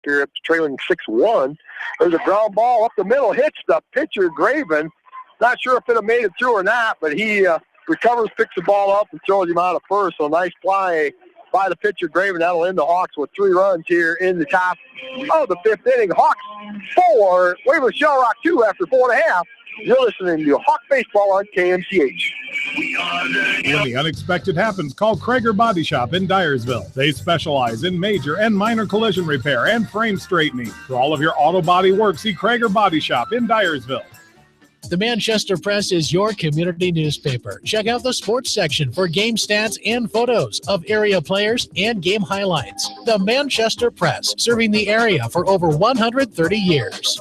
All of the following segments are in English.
here. It's trailing 6-1. There's a ground ball up the middle, hits the pitcher, Graven. Not sure if it have made it through or not, but he recovers, picks the ball up, and throws him out of first. So nice fly by the pitcher, Graven. That'll end the Hawks with 3 runs here in the top of the 5th inning. Hawks 4, Waverly-Shell-Rock 2 after 4.5. You're listening to Hawk Baseball on KMCH. When the unexpected happens, call Krager Body Shop in Dyersville. They specialize in major and minor collision repair and frame straightening. For all of your auto body work, see Krager Body Shop in Dyersville. The Manchester Press is your community newspaper. Check out the sports section for game stats and photos of area players and game highlights. The Manchester Press, serving the area for over 130 years.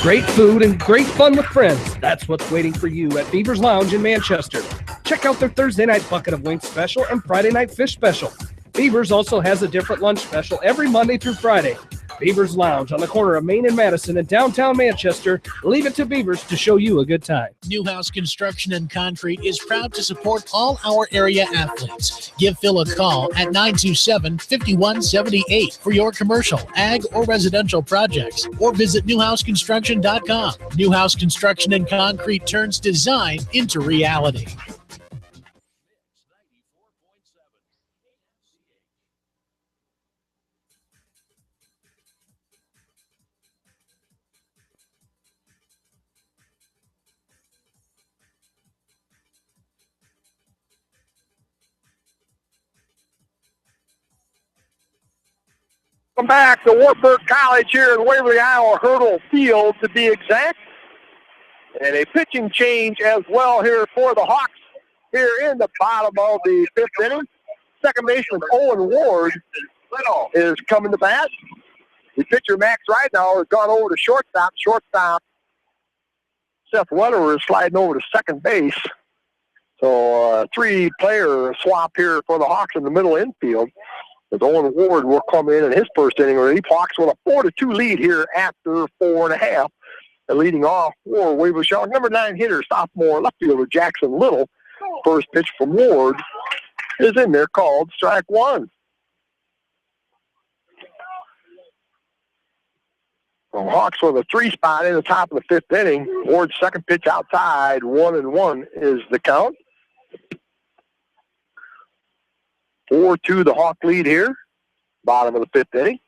Great food and great fun with friends. That's what's waiting for you at Beaver's Lounge in Manchester. Check out their Thursday night bucket of wings special and Friday night fish special. Beaver's also has a different lunch special every Monday through Friday. Beaver's Lounge on the corner of Main and Madison in downtown Manchester. Leave it to Beaver's to show you a good time. Newhouse Construction and Concrete is proud to support all our area athletes. Give Phil a call at 927-5178 for your commercial, ag, or residential projects, or visit newhouseconstruction.com. Newhouse Construction and Concrete turns design into reality. Welcome back to Wartburg College here in Waverly, Iowa, Hurdle Field to be exact. And a pitching change as well here for the Hawks here in the bottom of the 5th inning. Second baseman Owen Ward is coming to bat. The pitcher Max Ridenauer has gone over to shortstop. Shortstop Seth Weller is sliding over to second base. So 3-player swap here for the Hawks in the middle infield. As Owen Ward will come in his first inning relief. Hawks with a 4-2 lead here after 4.5. And leading off for Waverly-Shell, number 9 hitter, sophomore left fielder Jackson Little. First pitch from Ward is in there, called strike 1. Well, Hawks with a 3 spot in the top of the 5th inning. Ward's second pitch outside, 1-1 is the count. 4-2 the Hawk lead here, bottom of the 5th inning.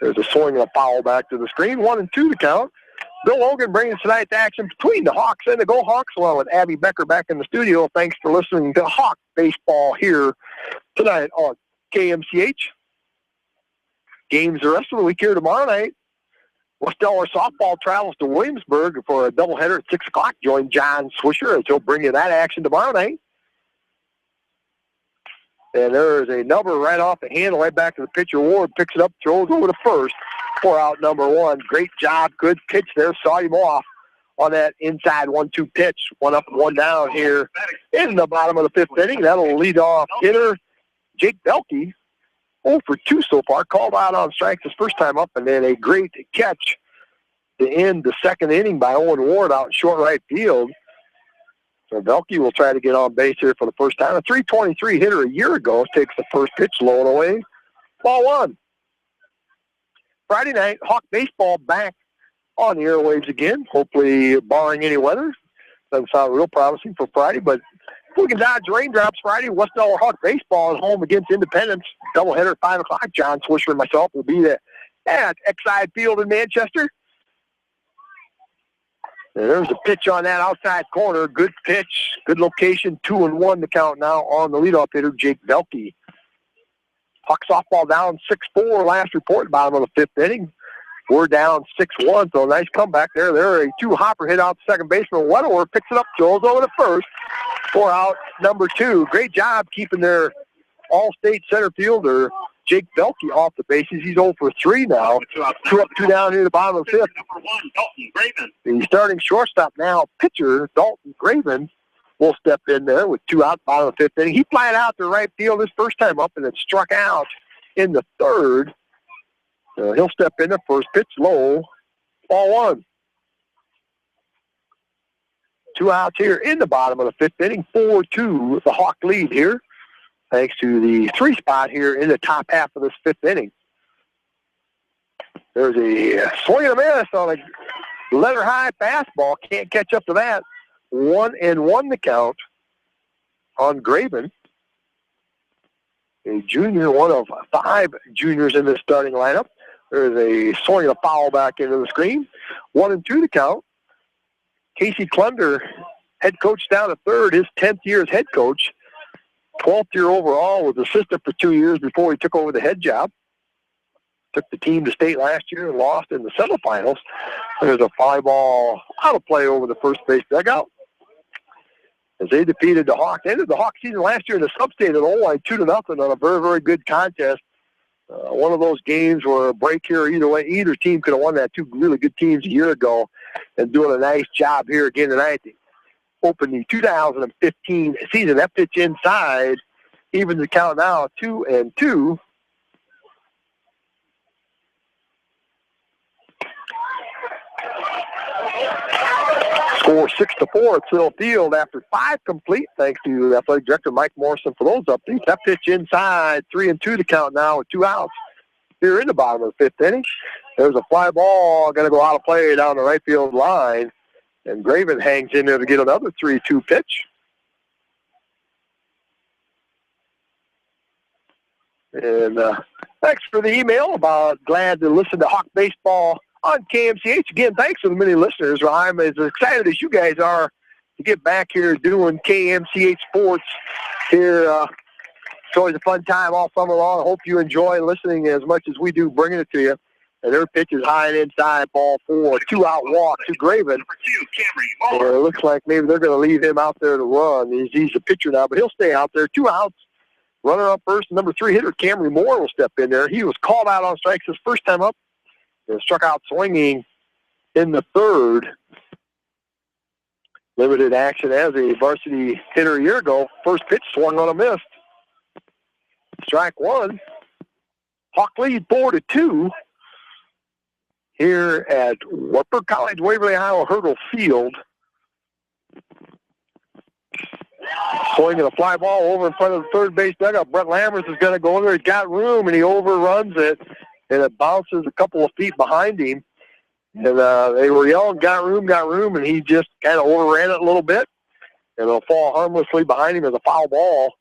There's a swing and a foul back to the screen, 1-2 to count. Bill Logan brings tonight's action between the Hawks and the Go Hawks, along with Abby Becker back in the studio. Thanks for listening to Hawk Baseball here tonight on KMCH. Games the rest of the week here tomorrow night. West Delaware softball travels to Williamsburg for a doubleheader at 6 o'clock. Join John Swisher as he'll bring you that action tomorrow night. And there is a number right off the handle, right back to the pitcher. Ward picks it up, throws over to first for out number 1. Great job, good pitch there. Saw him off on that inside 1-2 pitch. 1 up and 1 down here in the bottom of the 5th inning. That'll lead off hitter Jake Belke. 0 for 2 so far. Called out on strikes his first time up, and then a great catch to end the 2nd inning by Owen Ward out in short right field. So Belke will try to get on base here for the first time. A .323 hitter a year ago takes the first pitch, low and away. Ball 1. Friday night, Hawk baseball back on the airwaves again, hopefully barring any weather. Doesn't sound real promising for Friday, but if we can dodge raindrops Friday, West Delaware Hawk baseball is home against Independence. Doubleheader at 5 o'clock. John Swisher and myself will be there at Exide Field in Manchester. And there's a pitch on that outside corner. Good pitch, good location. 2-1 to count now on the leadoff hitter, Jake Belke. Hawk softball down 6-4 last report, bottom of the 5th inning. We're down 6-1, so nice comeback there. There a 2-hopper hit out to second baseman. Weatherworth picks it up, throws over to first for out number 2. Great job keeping their all-state center fielder, Jake Belke, off the bases. He's 0 for 3 now. 2 up, 2 down here at the bottom of the 5th. Number 1, Dalton Graven. The starting shortstop now, pitcher Dalton Graven, will step in there with 2 out, bottom of the 5th inning. He flied out to right field his first time up and then struck out in the 3rd. He'll step in the first pitch low, ball 1. 2 outs here in the bottom of the 5th inning, 4-2, the Hawk lead here, thanks to the 3 spot here in the top half of this 5th inning. There's a swing and a miss on a letter high fastball. Can't catch up to that. 1-1 the count on Graven. A junior, one of 5 juniors in the starting lineup. There's a swing and a foul back into the screen. 1-2 the count. Casey Klunder, head coach down at third, his 10th year as head coach. 12th year overall, was assistant for 2 years before he took over the head job. Took the team to state last year and lost in the semifinals. There's a fly ball out of play over the first base dugout. As they defeated the Hawks. Ended the Hawks season last year in the sub-state at O-line 2-0 on a very, very good contest. One of those games where a break here either way. Either team could have won that. 2 really good teams a year ago and doing a nice job here again tonight. Open the 2015 season. That pitch inside, even the count now, 2-2. Score 6-4 at Sill Field after 5 complete, thanks to Athletic Director Mike Morrison for those updates. That pitch inside, 3-2 to count now with 2 outs here in the bottom of the 5th inning. There's a fly ball going to go out of play down the right field line, and Graven hangs in there to get another 3-2 pitch. And thanks for the email about glad to listen to Hawk Baseball on KMCH. Again, thanks to the many listeners. I'm as excited as you guys are to get back here doing KMCH sports here. It's always a fun time all summer long. I hope you enjoy listening as much as we do bringing it to you. And their pitch is high and inside, ball 4, 2-out walk to Graven. Or it looks like maybe they're going to leave him out there to run. He's a pitcher now, but he'll stay out there. 2 outs. Runner up first, number 3 hitter Camry Moore will step in there. He was called out on strikes his first time up. And struck out swinging in the 3rd. Limited action as a varsity hitter a year ago. First pitch swung on a miss. Strike 1. Hawk lead 4-2 here at Wartburg College, Waverly, Iowa, Hurdle Field. Swinging a fly ball over in front of the third base dugout. Brett Lammers is going to go in there. He's got room, and he overruns it. And it bounces a couple of feet behind him. And they were yelling, got room, and he just kind of overran it a little bit. And it'll fall harmlessly behind him as a foul ball.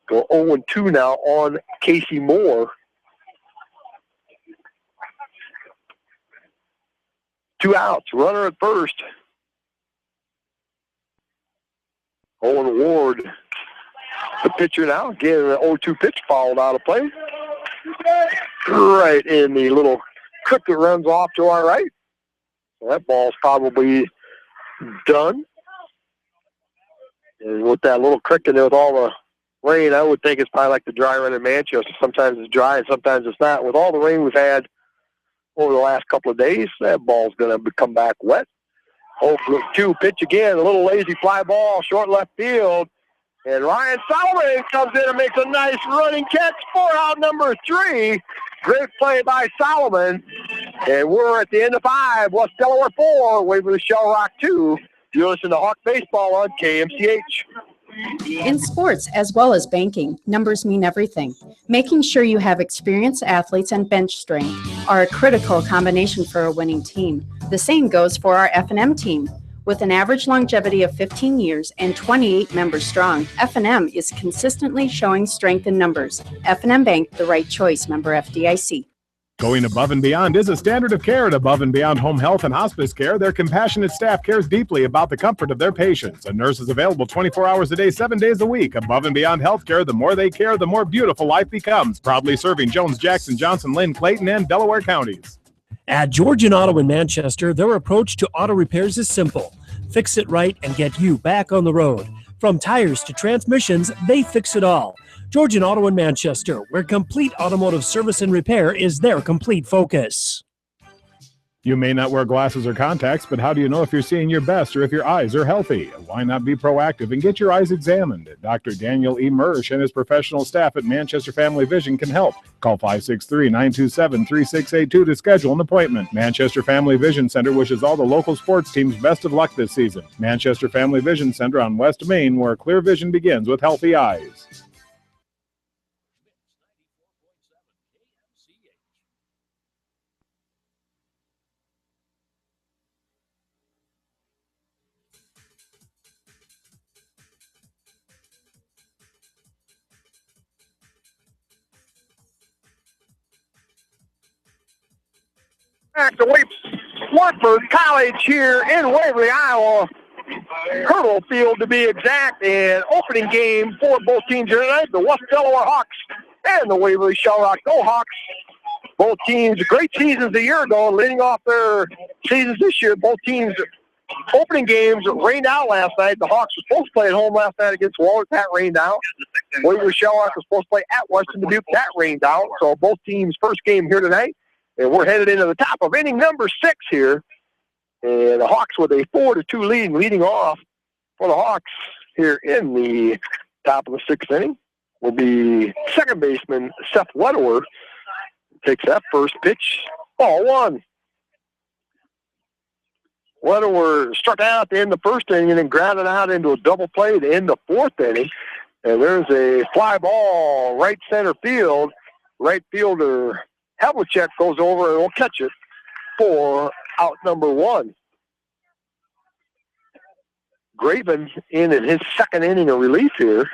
Go 0-2 now on Casey Moore. 2 outs, runner at first. Owen Ward, the pitcher now. Again, an 0-2 pitch fouled out of play. Right in the little creek that runs off to our right. So that ball's probably done. And with that little creek in there with all the rain, I would think it's probably like the dry run in Manchester. Sometimes it's dry and sometimes it's not. With all the rain we've had over the last couple of days, that ball's going to come back wet. 0-2 pitch again, a little lazy fly ball, short left field. And Ryan Solomon comes in and makes a nice running catch for out number 3. Great play by Solomon. And we're at the end of 5. West Delaware 4, Waverly-Shell-Rock 2. You're listening to Hawk Baseball on KMCH. In sports, as well as banking, numbers mean everything. Making sure you have experienced athletes and bench strength are a critical combination for a winning team. The same goes for our F&M team. With an average longevity of 15 years and 28 members strong, F&M is consistently showing strength in numbers. F&M Bank, the right choice, member FDIC. Going above and beyond is a standard of care at Above and Beyond Home Health and Hospice Care. Their compassionate staff cares deeply about the comfort of their patients. A nurse is available 24 hours a day, 7 days a week. Above and Beyond Healthcare, the more they care, the more beautiful life becomes. Proudly serving Jones, Jackson, Johnson, Lynn, Clayton, and Delaware counties. At Georgian Auto in Manchester, their approach to auto repairs is simple. Fix it right and get you back on the road. From tires to transmissions, they fix it all. Georgian Auto in Manchester, where complete automotive service and repair is their complete focus. You may not wear glasses or contacts, but how do you know if you're seeing your best or if your eyes are healthy? Why not be proactive and get your eyes examined? Dr. Daniel E. Mersch and his professional staff at Manchester Family Vision can help. Call 563-927-3682 to schedule an appointment. Manchester Family Vision Center wishes all the local sports teams best of luck this season. Manchester Family Vision Center on West Main, where clear vision begins with healthy eyes. Back to Watford College here in Waverly, Iowa. Hurdle Field to be exact, and opening game for both teams here tonight, the West Delaware Hawks and the Waverly-Shell-Rock Hawks. Both teams, great seasons a year ago, leading off their seasons this year. Both teams' opening games rained out last night. The Hawks were supposed to play at home last night against Wahlert. That rained out. Waverly-Shell-Rock was supposed to play at Western Dubuque. That rained out. So both teams' first game here tonight. And we're headed into the top of inning number 6 here. And the Hawks with a 4-2 leading off for the Hawks here in the top of the 6th inning will be second baseman Seth Wedewer. Takes that first pitch, ball 1. Wedewer struck out at the end of the first inning and then grounded out into a double play to end the 4th inning. And there's a fly ball right center field. Right fielder Havlicek goes over and will catch it for out number 1. Graven in his second inning of relief here.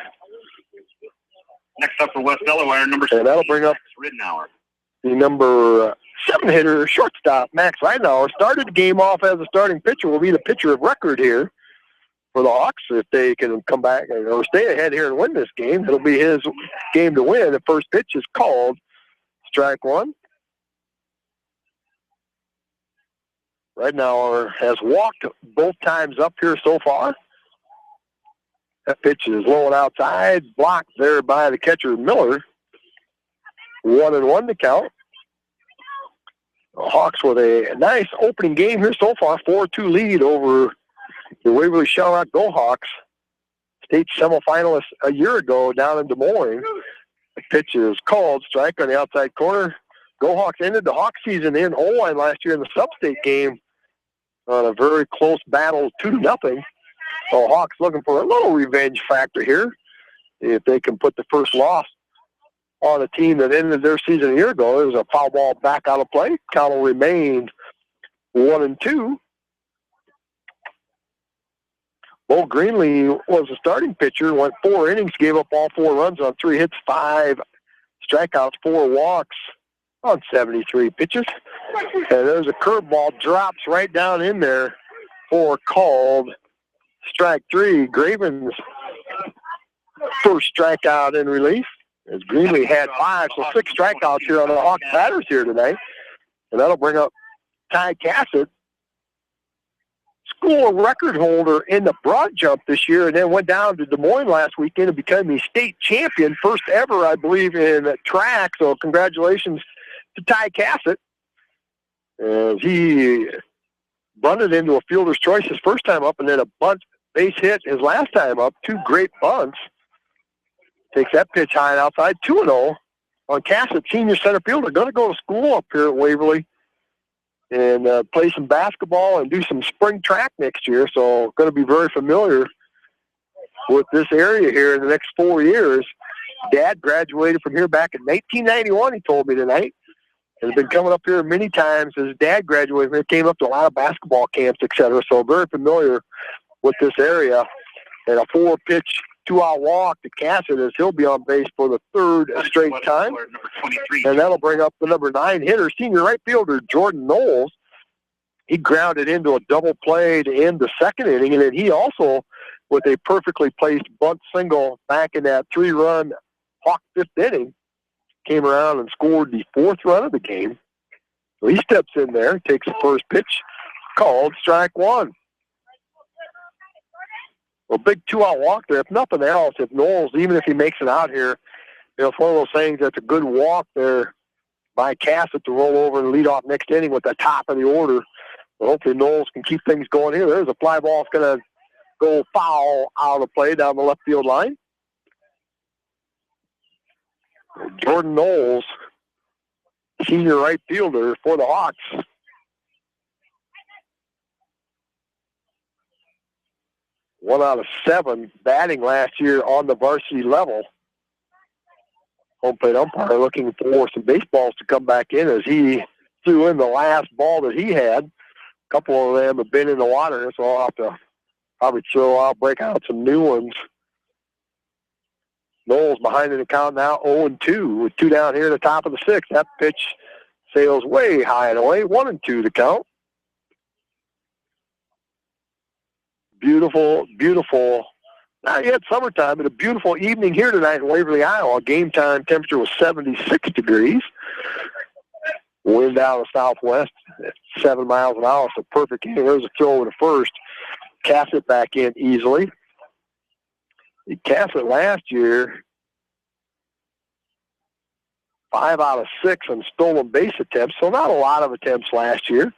Next up for West Delaware, number 7. And that'll bring up Ridenour. The number 7 hitter, shortstop, Max Ridenour. Started the game off as a starting pitcher, will be the pitcher of record here for the Hawks. If they can come back or stay ahead here and win this game, it'll be his game to win. The first pitch is called. Strike 1. Ridenour has walked both times up here so far. That pitch is low and outside, blocked there by the catcher Miller. 1-1 to count. The Hawks with a nice opening game here so far, 4-2 lead over the Waverly-Shell-Rock Hawks. State semifinalists a year ago down in Des Moines. The pitch is called, strike on the outside corner. Hawks ended the Hawk season in O-line last year in the sub-state game on a very close battle, 2-0. So Hawks looking for a little revenge factor here. If they can put the first loss on a team that ended their season a year ago. It was a foul ball back out of play. Count will remain 1-2. Bo Greenlee was the starting pitcher, went 4 innings, gave up all 4 runs on 3 hits, 5 strikeouts, 4 walks on 73 pitches. And there's a curveball, drops right down in there for called strike 3. Graven's first strikeout in relief. As Greenlee had 5, so 6 strikeouts here on the Hawks batters here tonight. And that'll bring up Ty Cassett, school record holder in the broad jump this year, and then went down to Des Moines last weekend and became the state champion, first ever, I believe, in track. So congratulations to Ty Cassett. As he bunted into a fielder's choice his first time up, and then a bunt base hit his last time up. 2 great bunts. Takes that pitch high and outside, 2-0 on Cassett, senior center fielder. Going to go to school up here at Waverly and play some basketball and do some spring track next year. So going to be very familiar with this area here in the next 4 years. Dad graduated from here back in 1991, he told me tonight. Has been coming up here many times. His dad graduated here, came up to a lot of basketball camps, etc. So very familiar with this area. And a 4-pitch, 2-out walk to Cassett as he'll be on base for the 3rd straight time. And that'll bring up the number 9 hitter, senior right fielder Jordan Knowles. He grounded into a double play to end the 2nd inning, and then he also, with a perfectly placed bunt single back in that 3-run Hawk 5th inning, came around and scored the 4th run of the game. So he steps in there, takes the first pitch, called strike 1. A big 2-out walk there. If nothing else, if Knowles, even if he makes it out here, it's one of those things that's a good walk there by Cassett to roll over and lead off next inning with the top of the order. But hopefully Knowles can keep things going here. There's a fly ball that's going to go foul out of play down the left field line. Jordan Knowles, senior right fielder for the Hawks. One out of 7 batting last year on the varsity level. Home plate umpire looking for some baseballs to come back in as he threw in the last ball that he had. A couple of them have been in the water, so I'll have to probably break out some new ones. Knowles behind in the count now, 0-2 with 2 down here at the top of the 6th. That pitch Sails way high and away. 1-2 the count. Beautiful, beautiful. Not yet summertime, but a beautiful evening here tonight in Waverly, Iowa. Game time temperature was 76 degrees. Wind out of the southwest at 7 miles an hour, so perfect inning. There's a throw over to first. Cassett back in easily. Cassett last year, 5 out of 6 on stolen base attempts, so not a lot of attempts last year,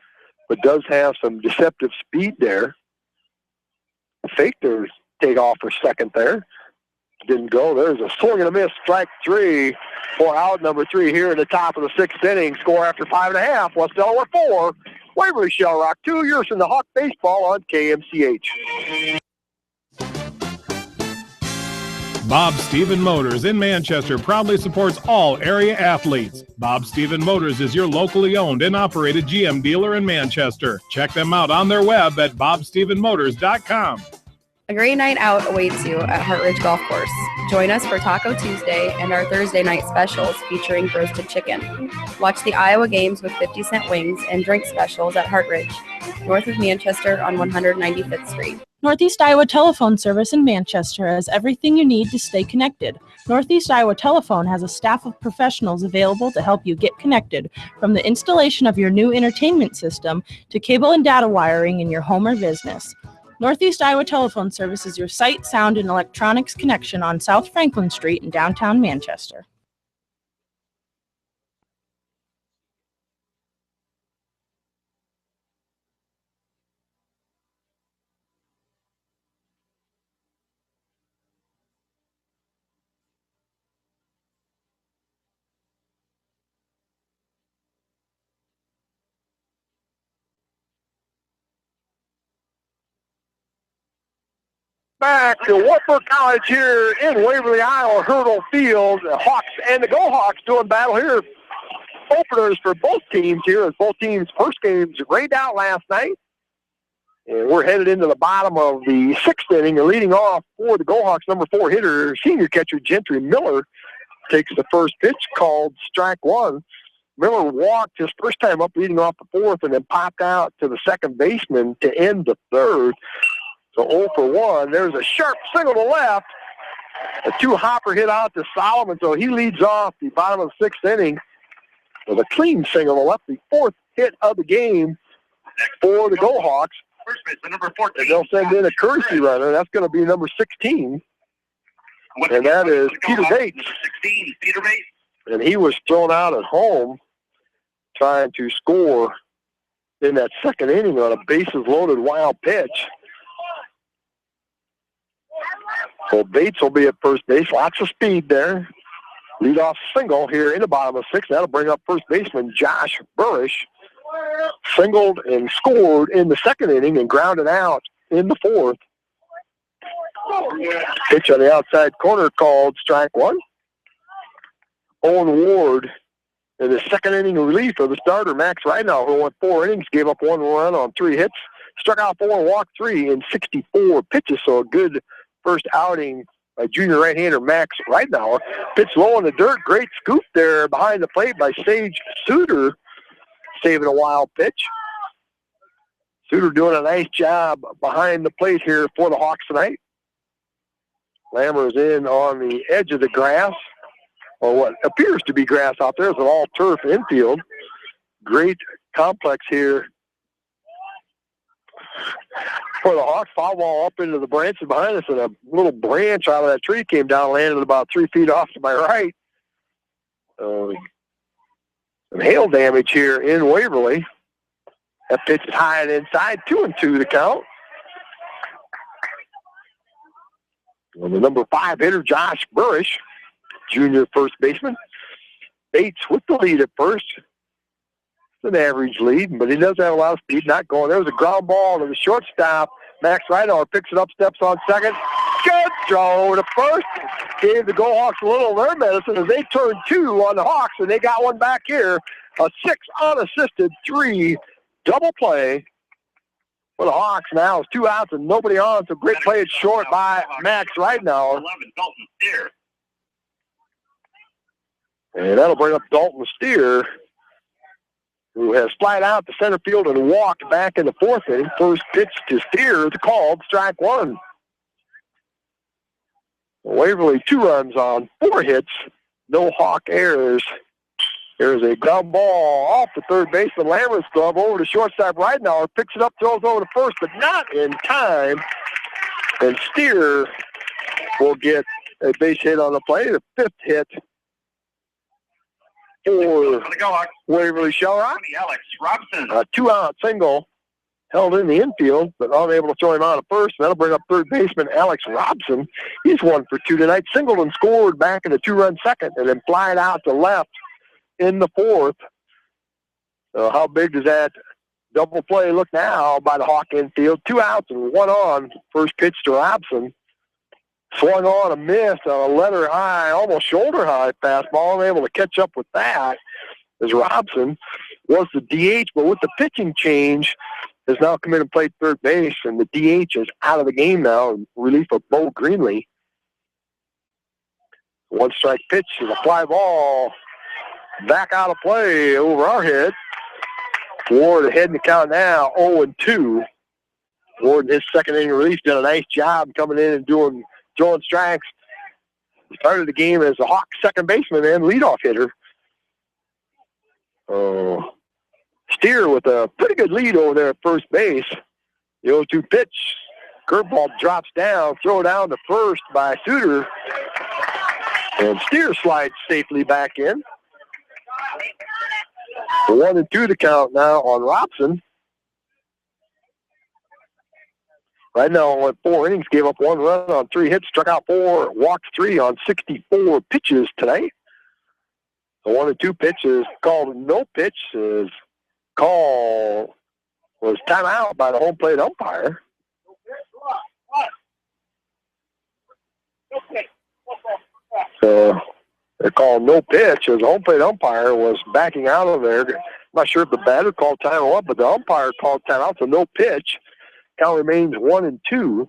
but does have some deceptive speed there. Faked their takeoff for second there. Didn't go. There's a swing and a miss, strike 3 for out number 3 here in the top of the 6th inning. Score after 5.5. West Delaware 4, Waverly-Shell-Rock 2. You're in the Hawk baseball on KMCH. Bob Stephen Motors in Manchester proudly supports all area athletes. Bob Stephen Motors is your locally owned and operated GM dealer in Manchester. Check them out on their web at bobstephenmotors.com. A great night out awaits you at Hartridge Golf Course. Join us for Taco Tuesday and our Thursday night specials featuring roasted chicken. Watch the Iowa games with 50-cent wings and drink specials at Hartridge, north of Manchester on 195th Street. Northeast Iowa Telephone Service in Manchester has everything you need to stay connected. Northeast Iowa Telephone has a staff of professionals available to help you get connected, from the installation of your new entertainment system to cable and data wiring in your home or business. Northeast Iowa Telephone Service is your sight, sound, and electronics connection on South Franklin Street in downtown Manchester. Back to Wartburg College here in Waverly, Iowa, Hurdle Field. The Hawks and the Go Hawks doing battle here. Openers for both teams here, as both teams' first games rained out last night. And we're headed into the bottom of the 6th inning. And leading off for the Go Hawks, number 4 hitter, senior catcher Gentry Miller takes the first pitch, called strike 1. Miller walked his first time up, leading off the 4th, and then popped out to the second baseman to end the 3rd. So 0 for 1. There's a sharp single to left. A 2-hopper hit out to Solomon, so he leads off the bottom of the 6th inning with a clean single to left, the 4th hit of the game for the Go Hawks. First baseman, number 14. And they'll send in a courtesy runner. That's going to be number 16. And that is Peter Bates. Number 16, Peter Bates. And he was thrown out at home trying to score in that 2nd inning on a bases-loaded wild pitch. So Bates will be at first base. Lots of speed there. Leadoff single here in the bottom of 6th. That'll bring up first baseman Josh Burrish. Singled and scored in the 2nd inning and grounded out in the 4th. Pitch on the outside corner called strike 1. Owen Ward in the 2nd inning relief of the starter Max Ridenau, who went 4 innings, gave up 1 run on 3 hits, struck out 4 and walked 3 in 64 pitches. So a good first outing by junior right-hander Max Ridenauer. Pitch low in the dirt. Great scoop there behind the plate by Sage Suter, saving a wild pitch. Suter doing a nice job behind the plate here for the Hawks tonight. Lammer's in on the edge of the grass, or what appears to be grass out there. It's an all-turf infield. Great complex here for the Hawks. Foul ball up into the branches behind us, and a little branch out of that tree came down, landed about 3 feet off to my right. Some hail damage here in Waverly. That pitch is high and inside. 2-2 to count. And the number 5 hitter, Josh Burrish, junior first baseman. Bates with the lead at first. It's an average lead, but he does have a lot of speed. Not going. There's a ground ball to the shortstop. Max Ridenauer picks it up, steps on second. Good throw to first. Gave the Go Hawks a little of their medicine as they turned 2 on the Hawks, and they got one back here. A 6 unassisted 3 double play for the Hawks. Now it's 2 outs and nobody on, so great play at short by Max Ridenauer. 11, Dalton Steer. And that'll bring up Dalton Steer. who has flied out to center field and walked back in the fourth inning. First pitch to Steer is called, strike one. Waverly 2 runs on 4 hits, no Hawk errors. There's a ground ball off the third baseman Lammert's glove over to shortstop Ridenauer. Picks it up, throws over to first, but not in time. And Steer will get a base hit on the play, the 5th hit for Waverly-Shell-Rock. Alex Robson. A 2-out single held in the infield, but unable to throw him out at first. That'll bring up third baseman Alex Robson. He's 1 for 2 tonight. Singled and scored back in the 2-run second, and then flied out to left in the fourth. So how big does that double play look now by the Hawk infield? 2 outs and 1 on. First pitch to Robson. Swung on a miss on a letter high, almost shoulder high fastball, unable to catch up with that as Robson was the DH, but with the pitching change, has now come in and played third base, and the DH is out of the game now in relief of Bo Greenlee. 1-strike pitch is a fly ball. Back out of play over our head. Ward ahead in the count now, 0-2. Ward in his second inning relief did a nice job coming in and throwing strikes. He started the game as a Hawk second baseman and leadoff hitter. Steer with a pretty good lead over there at first base. The 0-2 pitch. Curveball drops down, throw down to first by Suter. And Steer slides safely back in. 1-2 the count now on Robson. Right now, went 4 innings, gave up 1 run on 3 hits, struck out 4, walked 3 on 64 pitches tonight. The 1-2 pitch is called no pitch. His call was timeout by the home plate umpire. So they're called no pitch as the home plate umpire was backing out of there. I'm not sure if the batter called time or what, but the umpire called timeout, so no pitch. Count remains 1-2.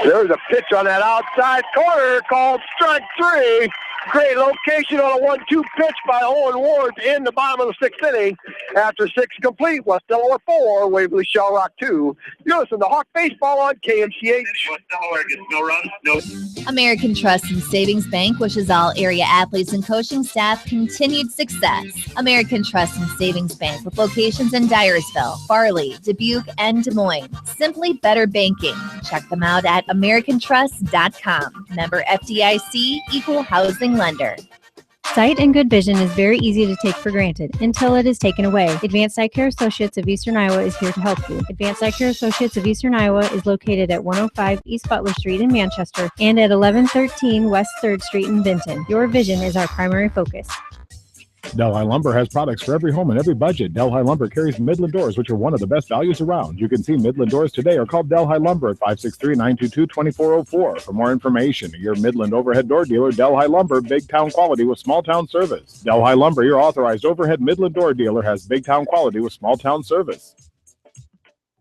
There's a pitch on that outside corner called strike 3. Great location on a 1-2 pitch by Owen Ward in the bottom of the 6th inning. After 6 complete, West Delaware 4, Waverly-Shell-Rock 2. You listen to Hawk Baseball on KMCH. West Delaware gets no runs, no. American Trust and Savings Bank wishes all area athletes and coaching staff continued success. American Trust and Savings Bank with locations in Dyersville, Farley, Dubuque, and Des Moines. Simply better banking. Check them out at americantrust.com. Member FDIC, equal housing lender. Sight and good vision is very easy to take for granted until it is taken away. Advanced Eye Care Associates of Eastern Iowa is here to help you. Advanced Eye Care Associates of Eastern Iowa is located at 105 East Butler Street in Manchester and at 1113 West 3rd Street in Benton. Your vision is our primary focus. Delhi Lumber has products for every home and every budget. Delhi Lumber carries Midland doors, which are one of the best values around. You can see Midland doors today or call Delhi Lumber at 563-922-2404. For more information, your Midland overhead door dealer, Delhi Lumber, big town quality with small town service. Delhi Lumber, your authorized overhead Midland door dealer, has big town quality with small town service.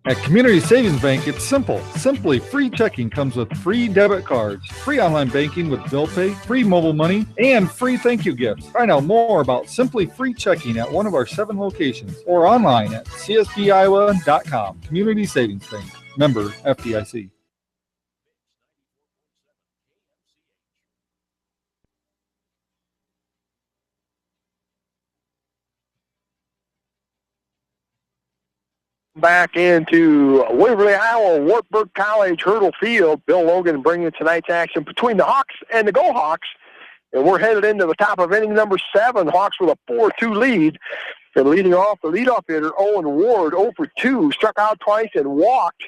At Community Savings Bank, it's simple. Simply free checking comes with free debit cards, free online banking with bill pay, free mobile money, and free thank you gifts. Find out more about Simply Free Checking at one of our 7 locations or online at csbiowa.com. Community Savings Bank. Member FDIC. Back into Waverly, Iowa, Wartburg College, Hurdle Field. Bill Logan bringing tonight's action between the Hawks and the Go Hawks. And we're headed into the top of inning number 7. Hawks with a 4-2 lead. And leading off, the leadoff hitter, Owen Ward, 0 for 2. Struck out twice and walked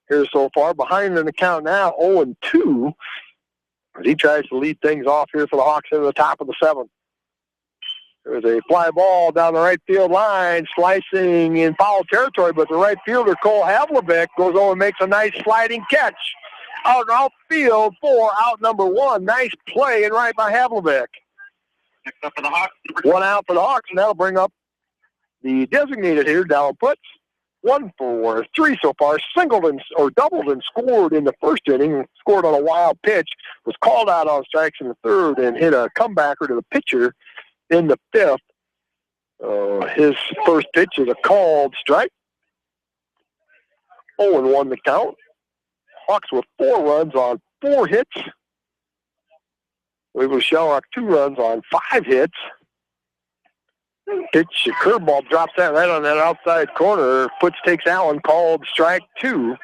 here so far. Behind in the count now, 0-2. As he tries to lead things off here for the Hawks into the top of the 7th. There's a fly ball down the right field line, slicing in foul territory, but the right fielder, Cole Havlebeck, goes over and makes a nice sliding catch. Outfield for out number 1. Nice play and right by Havlebeck. Next up for the Hawks. 1 out for the Hawks, and that'll bring up the designated here, Dallin Putz. 1 for 3 so far. Doubled and scored in the first inning. Scored on a wild pitch. Was called out on strikes in the 3rd and hit a comebacker to the pitcher in the 5th. His first pitch is a called strike. 0-1 the count. Hawks with 4 runs on 4 hits. Waverly-Shell-Rock 2 runs on 5 hits. Pitch, a curveball drops that right on that outside corner. Foots takes that one, called strike 2.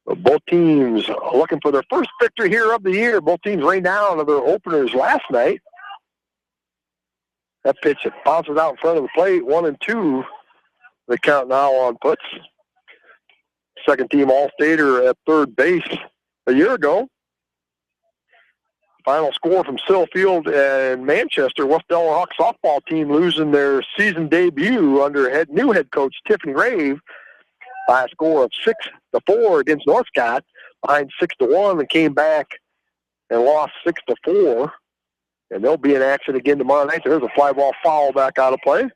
Both teams looking for their first victory here of the year. Both teams rained down their openers last night. That pitch that bounces out in front of the plate, 1-2. The count now on Foots. Second team All-Stater at third base a year ago. Final score from Sill Field and Manchester. West Delaware Hawks softball team losing their season debut under new head coach Tiffany Rave by a score of 6-4 against Northcott, behind 6-1, and came back and lost 6-4. And they'll be in action again tomorrow night. There's a fly ball foul back out of play,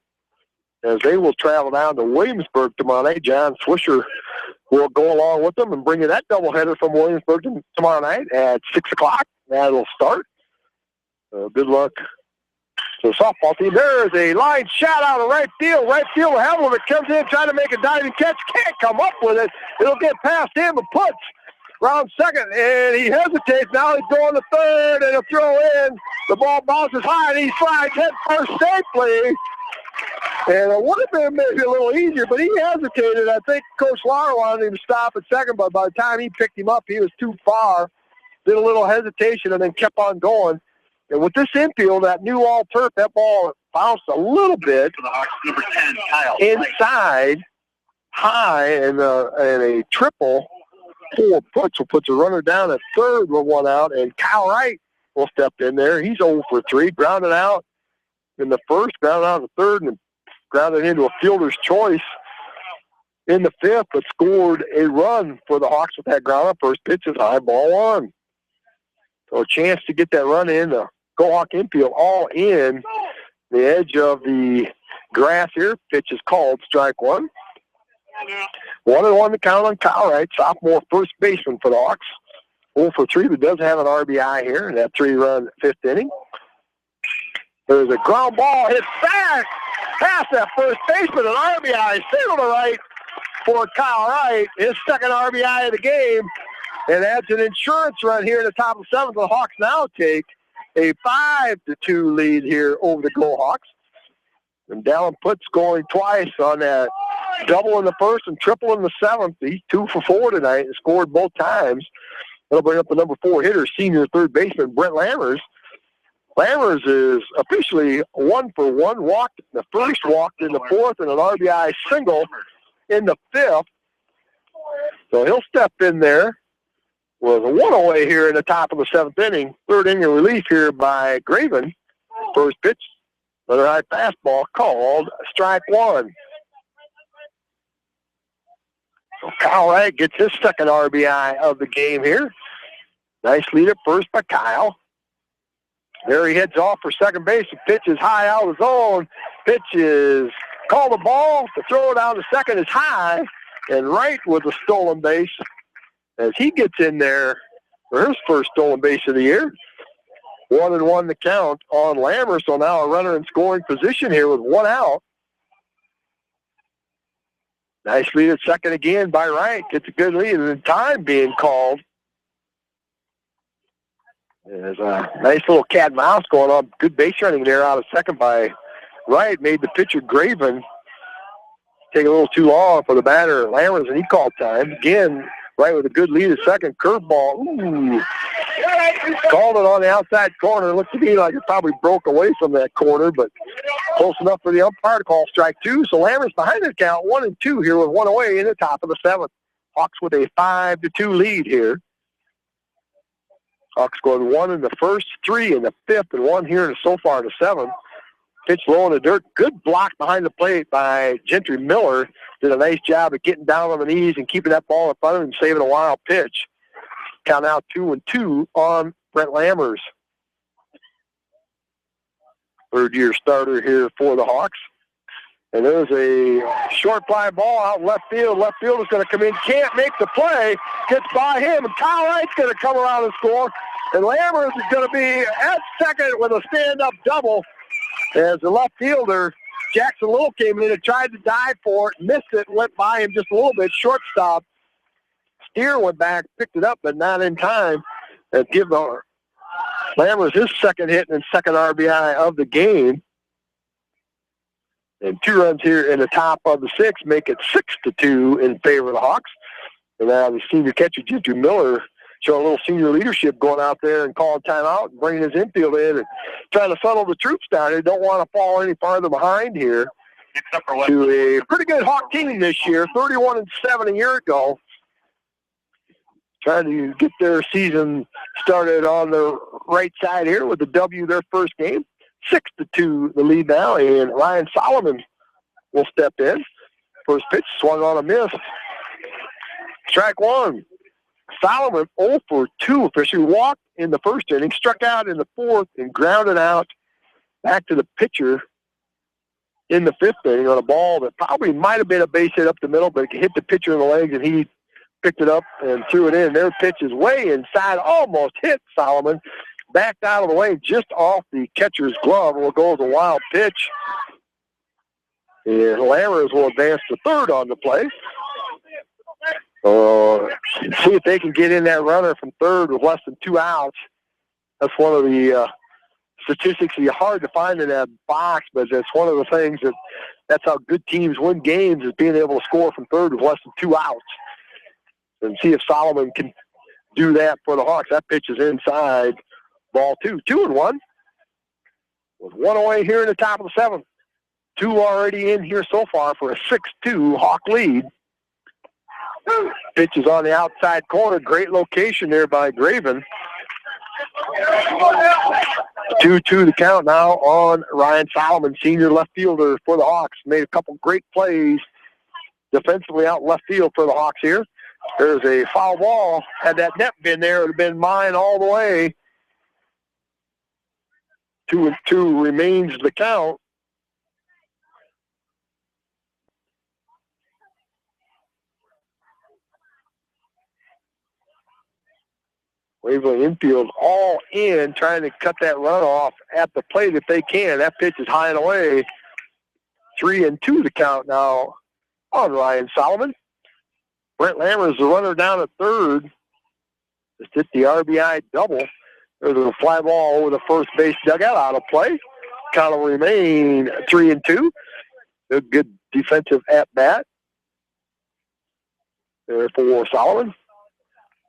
as they will travel down to Williamsburg tomorrow night. John Swisher will go along with them and bring you that doubleheader from Williamsburg tomorrow night at 6 o'clock. That'll start. Good luck to the softball team. There is a line shot out of right field. Right field, Hamilton comes in trying to make a diving catch. Can't come up with it. It'll get past him and Puts round second, and he hesitates. Now he's going to third, and a throw in. The ball bounces high, and he slides head first safely. And it would have been maybe a little easier, but he hesitated. I think Coach Lara wanted him to stop at second, but by the time he picked him up, he was too far. Did a little hesitation and then kept on going. And with this infield, that new all-turf, that ball bounced a little bit For the Hawks, number 10, Kyle. inside, high, and a triple for Puts will put the runner down at third with 1 out, and Kyle Wright will step in there. He's 0 for 3, grounded out in the first, grounded out in the third, and grounded into a fielder's choice in the fifth, but scored a run for the Hawks with that ground. First pitch is high, ball 1. So a chance to get that run in. The Go-Hawk infield all in the edge of the grass here. Pitch is called strike 1. 1-1 the count on Kyle Wright, sophomore first baseman for the Hawks. 0 for 3, but does have an RBI here in that 3-run 5th inning. There's a ground ball hit back past that first baseman, an RBI single to right for Kyle Wright, his second RBI of the game, and adds an insurance run here in the top of the 7th. The Hawks now take a 5-2 lead here over the Go-Hawks. And Dallin Putt scoring twice on that double in the first and triple in the 7th. He's 2 for 4 tonight and scored both times. That'll bring up the number 4 hitter, senior third baseman Brent Lammers. Lammers is officially 1 for 1. Walked in the first, walked in the 4th, and an RBI single in the 5th. So he'll step in there. Was a 1 away here in the top of the 7th inning. 3rd inning relief here by Graven. First pitch, another high fastball called strike 1. So Kyle Wright gets his second RBI of the game here. Nice lead at first by Kyle. There he heads off for second base. The pitch is high out of zone. Pitch is called the ball. The throw down to second is high. And Wright with a stolen base as he gets in there for his first stolen base of the year. 1-1 the count on Lammer. So now a runner in scoring position here with 1 out. Nice lead at second again by Wright. Gets a good lead, and then time being called. There's a nice little cat and mouse going on. Good base running there out of second by Wright. Made the pitcher Graven take a little too long for the batter Lammers, and he called time. Again, Wright with a good lead at second. Curveball. Ooh. Called it on the outside corner. Looked to me like it probably broke away from that corner, but close enough for the umpire to call strike 2. So Lammers behind the count, 1-2 here with 1 away in the top of the 7th. Hawks with a 5-2 lead here. Hawks scored 1 in the first, 3 in the 5th, and 1 here so far in the 7th. Pitch low in the dirt. Good block behind the plate by Gentry Miller. Did a nice job of getting down on the knees and keeping that ball in front of him and saving a wild pitch. Count out 2-2 on Brent Lammers. Third-year starter here for the Hawks. And there's a short fly ball out left field. Left field is going to come in. Can't make the play. Gets by him. And Kyle Wright's going to come around and score. And Lammers is going to be at second with a stand-up double. as the left fielder, Jackson Little, came in and tried to dive for it, missed it, went by him just a little bit, shortstop. Steer went back, picked it up, but not in time. And give Lammers his second hit and second RBI of the game. And 2 runs here in the top of the 6th make it 6-2 in favor of the Hawks. And now the senior catcher, Ginger Miller, showing a little senior leadership, going out there and calling timeout and bringing his infield in and trying to settle the troops down. They don't want to fall any farther behind here to a pretty good Hawk team this year, 31-7 a year ago. Trying to get their season started on the right side here with the W their first game. 6-2 the lead now, and Ryan Solomon will step in. First pitch swung on a miss. Strike 1. Solomon 0 for 2 officially, walked in the first inning, struck out in the 4th, and grounded out back to the pitcher in the 5th inning on a ball that probably might have been a base hit up the middle, but it hit the pitcher in the legs, and he picked it up and threw it in. Their pitch is way inside, almost hit Solomon. Backed out of the way, just off the catcher's glove. Will go as a wild pitch. And Lammers will advance to third on the play. See if they can get in that runner from third with less than 2 outs. That's one of the statistics that are hard to find in that box, but it's one of the things that's how good teams win games, is being able to score from third with less than 2 outs. And see if Solomon can do that for the Hawks. That pitch is inside. Ball 2. 2-1. With 1 away here in the top of the 7th. 2 already in here so far for a 6-2 Hawk lead. Pitch is on the outside corner. Great location there by Graven. 2-2 the count now on Ryan Solomon, senior left fielder for the Hawks. Made a couple great plays defensively out left field for the Hawks here. There's a foul ball. Had that net been there, it would have been mine all the way. 2-2 remains the count. Waverly infield all in, trying to cut that run off at the plate if they can. That pitch is high and away. 3-2 the count now on Ryan Solomon. Brent Lammers, the runner down at third. Just hit the RBI double. There's a fly ball over the first base dugout, out of play. Count will remain 3-2. A good defensive at-bat there for Solomon.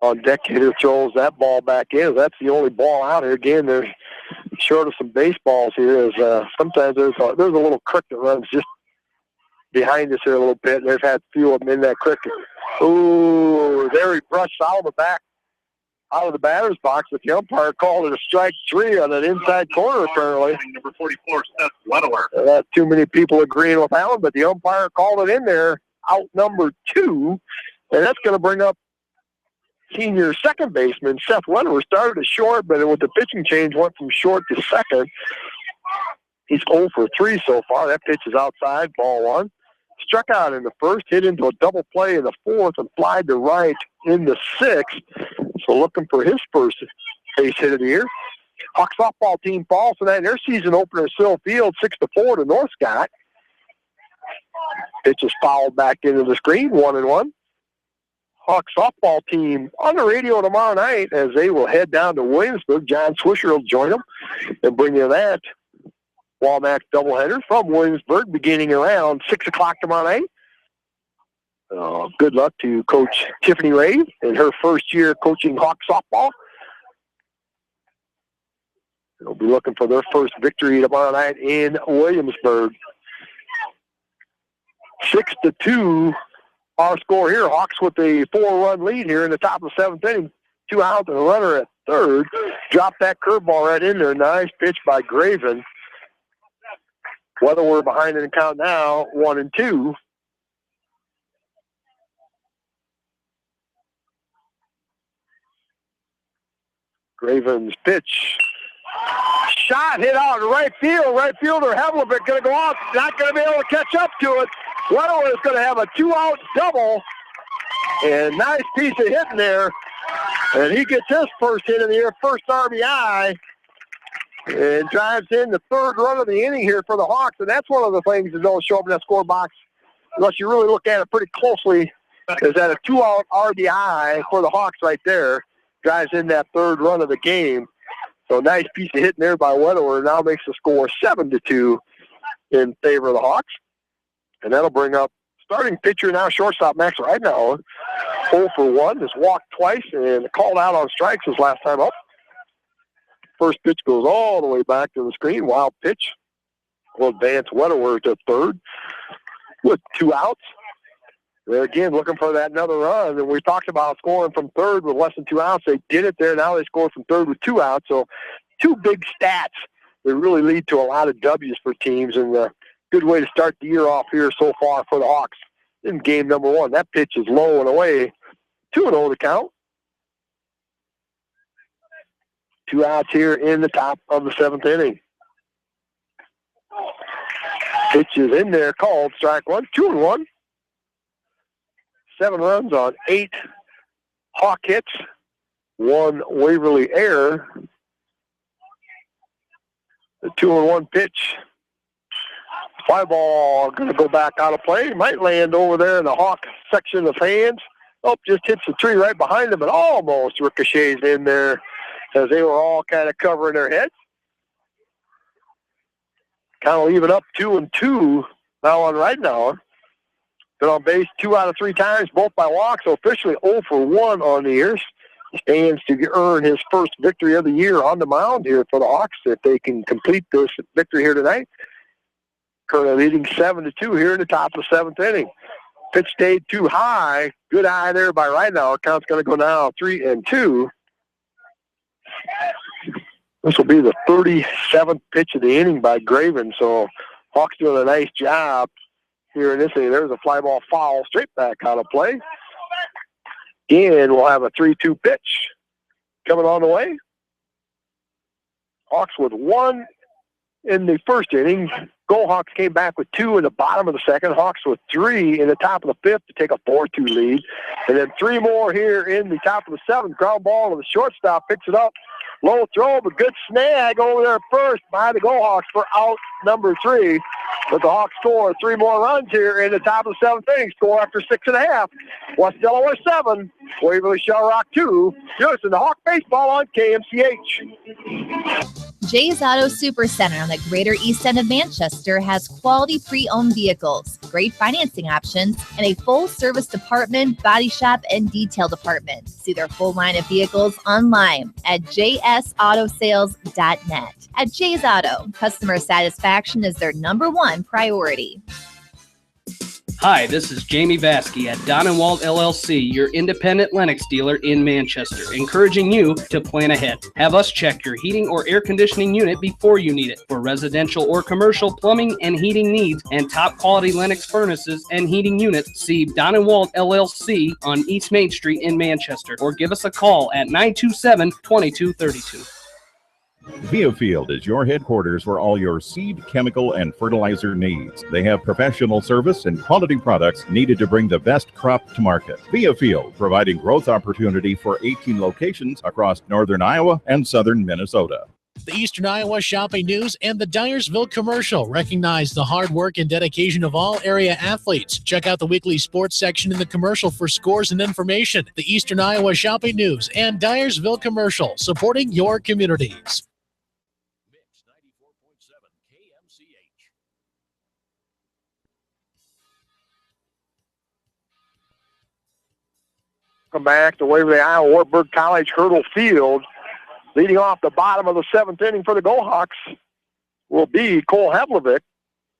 On deck, hitter throws that ball back in. That's the only ball out here. Again, they're short of some baseballs here. As sometimes there's a little creek that runs just behind us here a little bit. And they've had a few of them in that creek. Ooh, there he brushed Solomon back out of the batter's box, but the umpire called it a strike 3 on an inside corner, apparently. Number 44, Seth Wedeler. Not too many people agreeing with that one, but the umpire called it in there, out number 2, and that's going to bring up senior second baseman Seth Wedeler. Started as short, but with the pitching change, went from short to second. He's 0 for 3 so far. That pitch is outside, ball 1. Struck out in the first, hit into a double play in the 4th, and flied to right in the 6th. So looking for his first base hit of the year. Hawk softball team falls tonight in their season opener at Sill Field, 6-4 to North Scott. Pitch is fouled back into the screen, 1-1. Hawk softball team on the radio tomorrow night as they will head down to Williamsburg. John Swisher will join them and bring you that Walmack doubleheader from Williamsburg beginning around 6 o'clock tomorrow night. Good luck to Coach Tiffany Ray in her first year coaching Hawk softball. They'll be looking for their first victory tomorrow night in Williamsburg. 6-2 our score here. Hawks with a 4-run lead here in the top of the 7th inning. 2 out and a runner at third. Dropped that curveball right in there. Nice pitch by Graven. Whether we're behind in the count now, 1-2. Graven's pitch. Shot hit out in right field. Right fielder Havlicek going to go out. Not going to be able to catch up to it. Weddle is going to have a 2-out double. And nice piece of hitting there. And he gets his first hit of the year, first RBI. and drives in the third run of the inning here for the Hawks. And that's one of the things that don't show up in that score box unless you really look at it pretty closely. Is that a 2-out RBI for the Hawks right there. Drives in that third run of the game. So nice piece of hitting there by Wedeler. Now makes the score 7-2 in favor of the Hawks. And that'll bring up starting pitcher now, shortstop Max right now. 0 for 1. Has walked twice and called out on strikes his last time up. First pitch goes all the way back to the screen. Wild pitch. Will advance Wedeler to third with 2 outs. They're again looking for that another run. And we talked about scoring from third with less than 2 outs. They did it there. Now they scored from third with 2 outs. So 2 big stats that really lead to a lot of W's for teams. And a good way to start the year off here so far for the Hawks in game number 1. That pitch is low and away. 2-0 to count. 2 outs here in the top of the 7th inning. Pitch is in there, called strike 1. 2-1. 7 runs on 8 Hawk hits, 1 Waverly error. The 2-1 pitch. Fly ball going to go back out of play. Might land over there in the Hawk section of fans. Oh, just hits the tree right behind them and almost ricochets in there as they were all kind of covering their heads. Kind of leave it up 2-2 now on Ridenauer. Been on base 2 out of 3 times, both by walks, so officially 0 for 1 on the year. Stands to earn his first victory of the year on the mound here for the Hawks if they can complete this victory here tonight. Currently leading 7-2 here in the top of the 7th inning. Pitch stayed too high. Good eye there by Ridenauer. Count's going to go now 3-2. This will be the 37th pitch of the inning by Graven, so Hawks doing a nice job here in this inning. There's a fly ball foul straight back out of play. Again, we'll have a 3-2 pitch coming on the way. Hawks with 1 in the first inning. Go Hawks came back with 2 in the bottom of the second. Hawks with 3 in the top of the 5th to take a 4-2 lead. And then 3 more here in the top of the 7th. Ground ball to the shortstop, picks it up. Low throw, but good snag over there first by the Go Hawks for out number 3. But the Hawks score 3 more runs here in the top of the 7th inning. Score after 6.5. West Delaware 7, Waverly-Shell-Rock 2. You're listening to Hawk Baseball on KMCH. Jay's Auto Supercenter on the Greater East End of Manchester has quality pre-owned vehicles, great financing options, and a full-service department, body shop, and detail department. See their full line of vehicles online at jsautosales.net. At Jay's Auto, customer satisfaction is their #1 priority. Hi, this is Jamie Vasky at Don & Walt LLC, your independent Lennox dealer in Manchester, encouraging you to plan ahead. Have us check your heating or air conditioning unit before you need it. For residential or commercial plumbing and heating needs and top quality Lennox furnaces and heating units, see Don & Walt LLC on East Main Street in Manchester, or give us a call at 927-2232. Viafield is your headquarters for all your seed, chemical, and fertilizer needs. They have professional service and quality products needed to bring the best crop to market. Viafield, providing growth opportunity for 18 locations across northern Iowa and southern Minnesota. The Eastern Iowa Shopping News and the Dyersville Commercial recognize the hard work and dedication of all area athletes. Check out the weekly sports section in the commercial for scores and information. The Eastern Iowa Shopping News and Dyersville Commercial, supporting your communities. Come back to Waverly, Iowa, Wartburg College, Hurdle Field. Leading off the bottom of the 7th inning for the Go Hawks will be Cole Havlovic.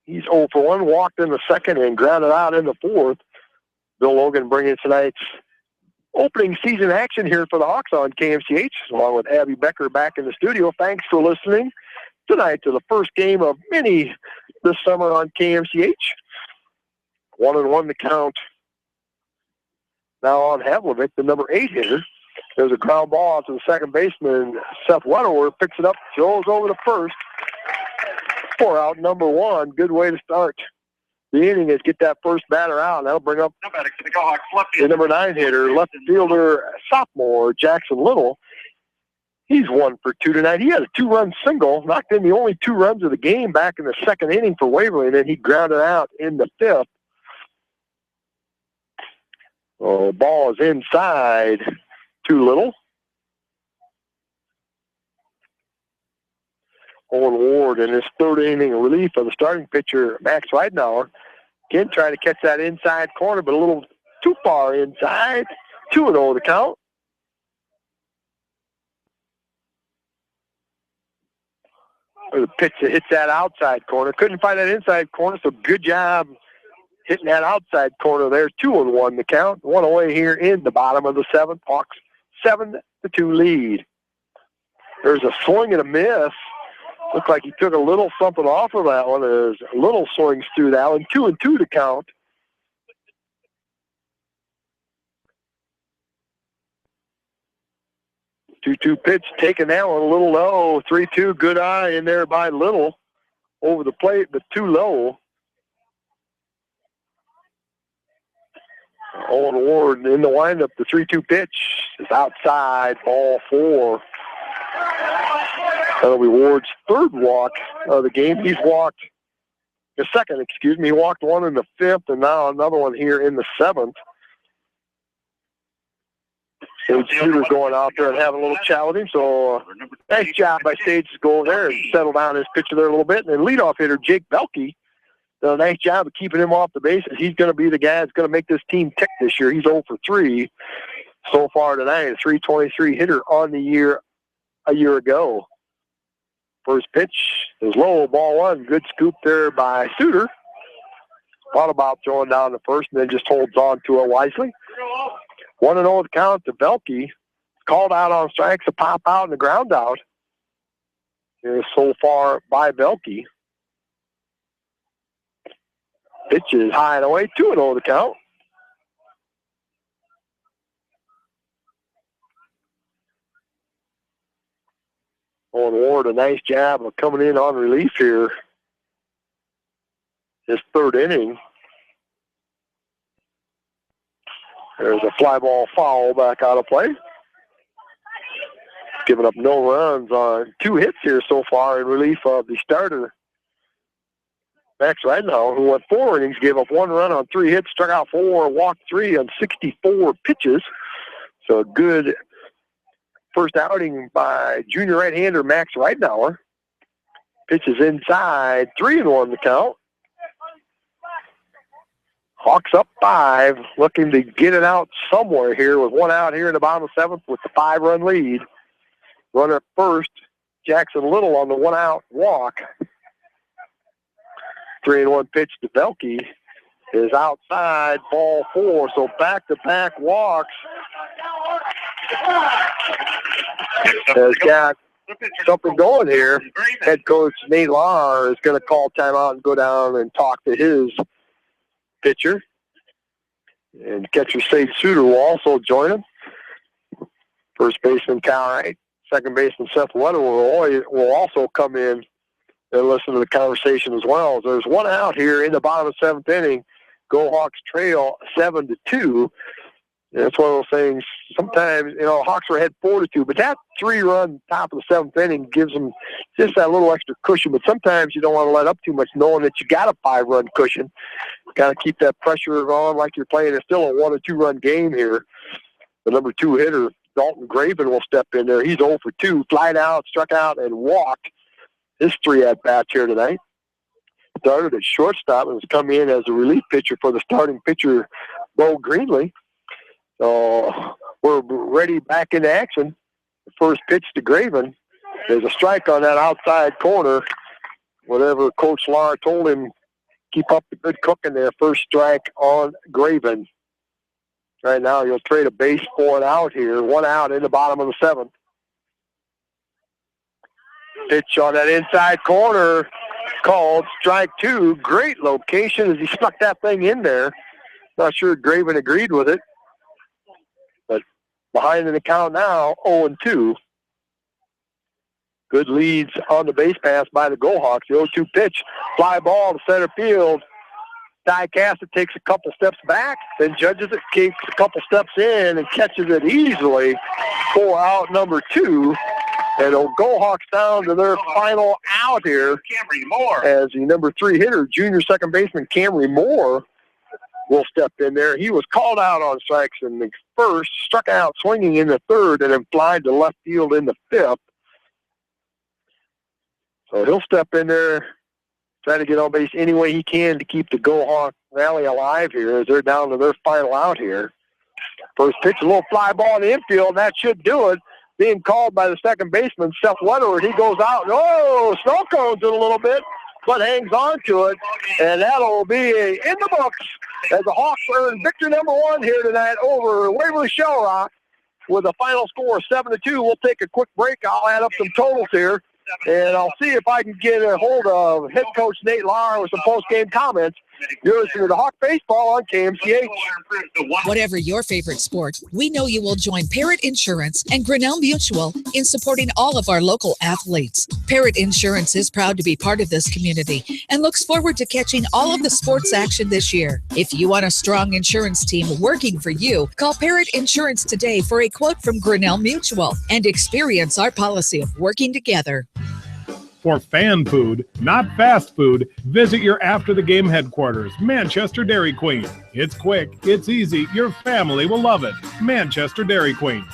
He's 0 for 1, walked in the 2nd and grounded out in the 4th. Bill Logan bringing tonight's opening season action here for the Hawks on KMCH, along with Abby Becker back in the studio. Thanks for listening tonight to the first game of many this summer on KMCH. 1-1 to count. Now on Havlovic, the number 8 hitter. There's a ground ball to the second baseman, Seth Wedeler, picks it up, throws over to first. 4 out, number 1. Good way to start the inning is get that first batter out, and that'll bring up the number 9 hitter, left fielder, sophomore, Jackson Little. He's 1 for 2 tonight. He had a 2-run single, knocked in the only 2 runs of the game back in the second inning for Waverly, and then he grounded out in the 5th. Oh, ball is inside, too little. Owen Ward in his 3rd inning relief of the starting pitcher, Max Weidenauer. Again, trying to catch that inside corner, but a little too far inside. 2-0 the count. The pitch that hits that outside corner. Couldn't find that inside corner, so good job hitting that outside corner there. 2-1 the count. 1 away here in the bottom of the 7th. Hawks 7-2 lead. There's a swing and a miss. Looked like he took a little something off of that one. There's a little swings through that one. 2-2 to count. Two-two pitch, taking that one a little low. 3-2, good eye in there by Little. Over the plate, but too low. Owen Ward in the windup. The 3-2 pitch is outside, ball 4. That'll be Ward's 3rd walk of the game. He's walked the 2nd, He walked 1 in the 5th, and now another one here in the 7th. Sage Shooter going out there and having a little chat with him. So nice job by Sage to go over there and settle down his pitcher there a little bit. And then leadoff hitter Jake Belke done a nice job of keeping him off the bases. He's going to be the guy that's going to make this team tick this year. He's 0 for 3 so far tonight. A .323 hitter on the year a year ago. First pitch is low, ball 1. Good scoop there by Suter. Thought about throwing down the first and then just holds on to it wisely. 1-0 the count to Belke. Called out on strikes, a pop out and a ground out. Here so far by Belke. Pitch is high and away, 2-0 the count. Owen Ward, a nice job of coming in on relief here. His 3rd inning. There's a fly ball foul back out of play. Giving up no runs on 2 hits here so far in relief of the starter, Max Weidenauer, who went 4 innings, gave up 1 run on 3 hits, struck out 4, walked 3 on 64 pitches. So a good first outing by junior right-hander Max Weidenauer. Pitches inside, 3-1 the count. Hawks up 5, looking to get it out somewhere here with 1 out here in the bottom of 7th with the 5-run lead. Runner at first, Jackson Little on the 1-out walk. 3-1 pitch to Belke is outside, ball 4. So back-to-back walks. Has got something going here. Head coach Nate Lahr is going to call timeout and go down and talk to his pitcher. And catcher Sage Suter will also join him. First baseman Cal Wright, second baseman Seth Wetter will also come in and listen to the conversation as well. There's 1 out here in the bottom of 7th inning. Go Hawks trail 7-2. It's one of those things. Sometimes, Hawks are ahead 4-2, but that 3-run top of the 7th inning gives them just that little extra cushion. But sometimes you don't want to let up too much, knowing that you got a 5-run cushion. Got to keep that pressure on like you're playing. It's still a 1 or 2-run game here. The number 2 hitter, Dalton Graven, will step in there. He's 0 for 2, flied out, struck out, and walked. His 3 at-bats here tonight. Started at shortstop and has come in as a relief pitcher for the starting pitcher, Bo Greenlee. So we're ready back into action. The first pitch to Graven. There's a strike on that outside corner. Whatever Coach Lahr told him, keep up the good cooking there. First strike on Graven. Right now you'll trade a base for an out here. 1 out in the bottom of the 7th. Pitch on that inside corner called strike 2. Great location as he snuck that thing in there. Not sure Graven agreed with it. But behind in the count now, 0-2. Good leads on the base pass by the Gohawks. The 0-2 pitch, fly ball to center field. Ty Cassett takes a couple steps back, then judges it, takes a couple steps in, and catches it easily for out number 2. And it'll go Hawks down to their final out here as the number 3 hitter, junior second baseman Camry Moore, will step in there. He was called out on strikes in the first, struck out swinging in the third, and then flied to left field in the fifth. So he'll step in there, try to get on base any way he can to keep the Go Hawk rally alive here as they're down to their final out here. First pitch, a little fly ball in the infield, and that should do it. Being called by the second baseman, Seth Weatherford. He goes out. Oh, snow cones it a little bit, but hangs on to it, and that'll be in the books as the Hawks earn victory number 1 here tonight over Waverly-Shell-Rock with a final score of 7-2. We'll take a quick break. I'll add up some totals here, and I'll see if I can get a hold of head coach Nate Lauer with some post-game comments. You're listening to Hawk Baseball on KMCH. Whatever your favorite sport, we know you will join Parrott Insurance and Grinnell Mutual in supporting all of our local athletes. Parrott Insurance is proud to be part of this community and looks forward to catching all of the sports action this year. If you want a strong insurance team working for you, call Parrott Insurance today for a quote from Grinnell Mutual and experience our policy of working together. For fan food, not fast food, visit your after-the-game headquarters, Manchester Dairy Queen. It's quick, it's easy, your family will love it. Manchester Dairy Queen.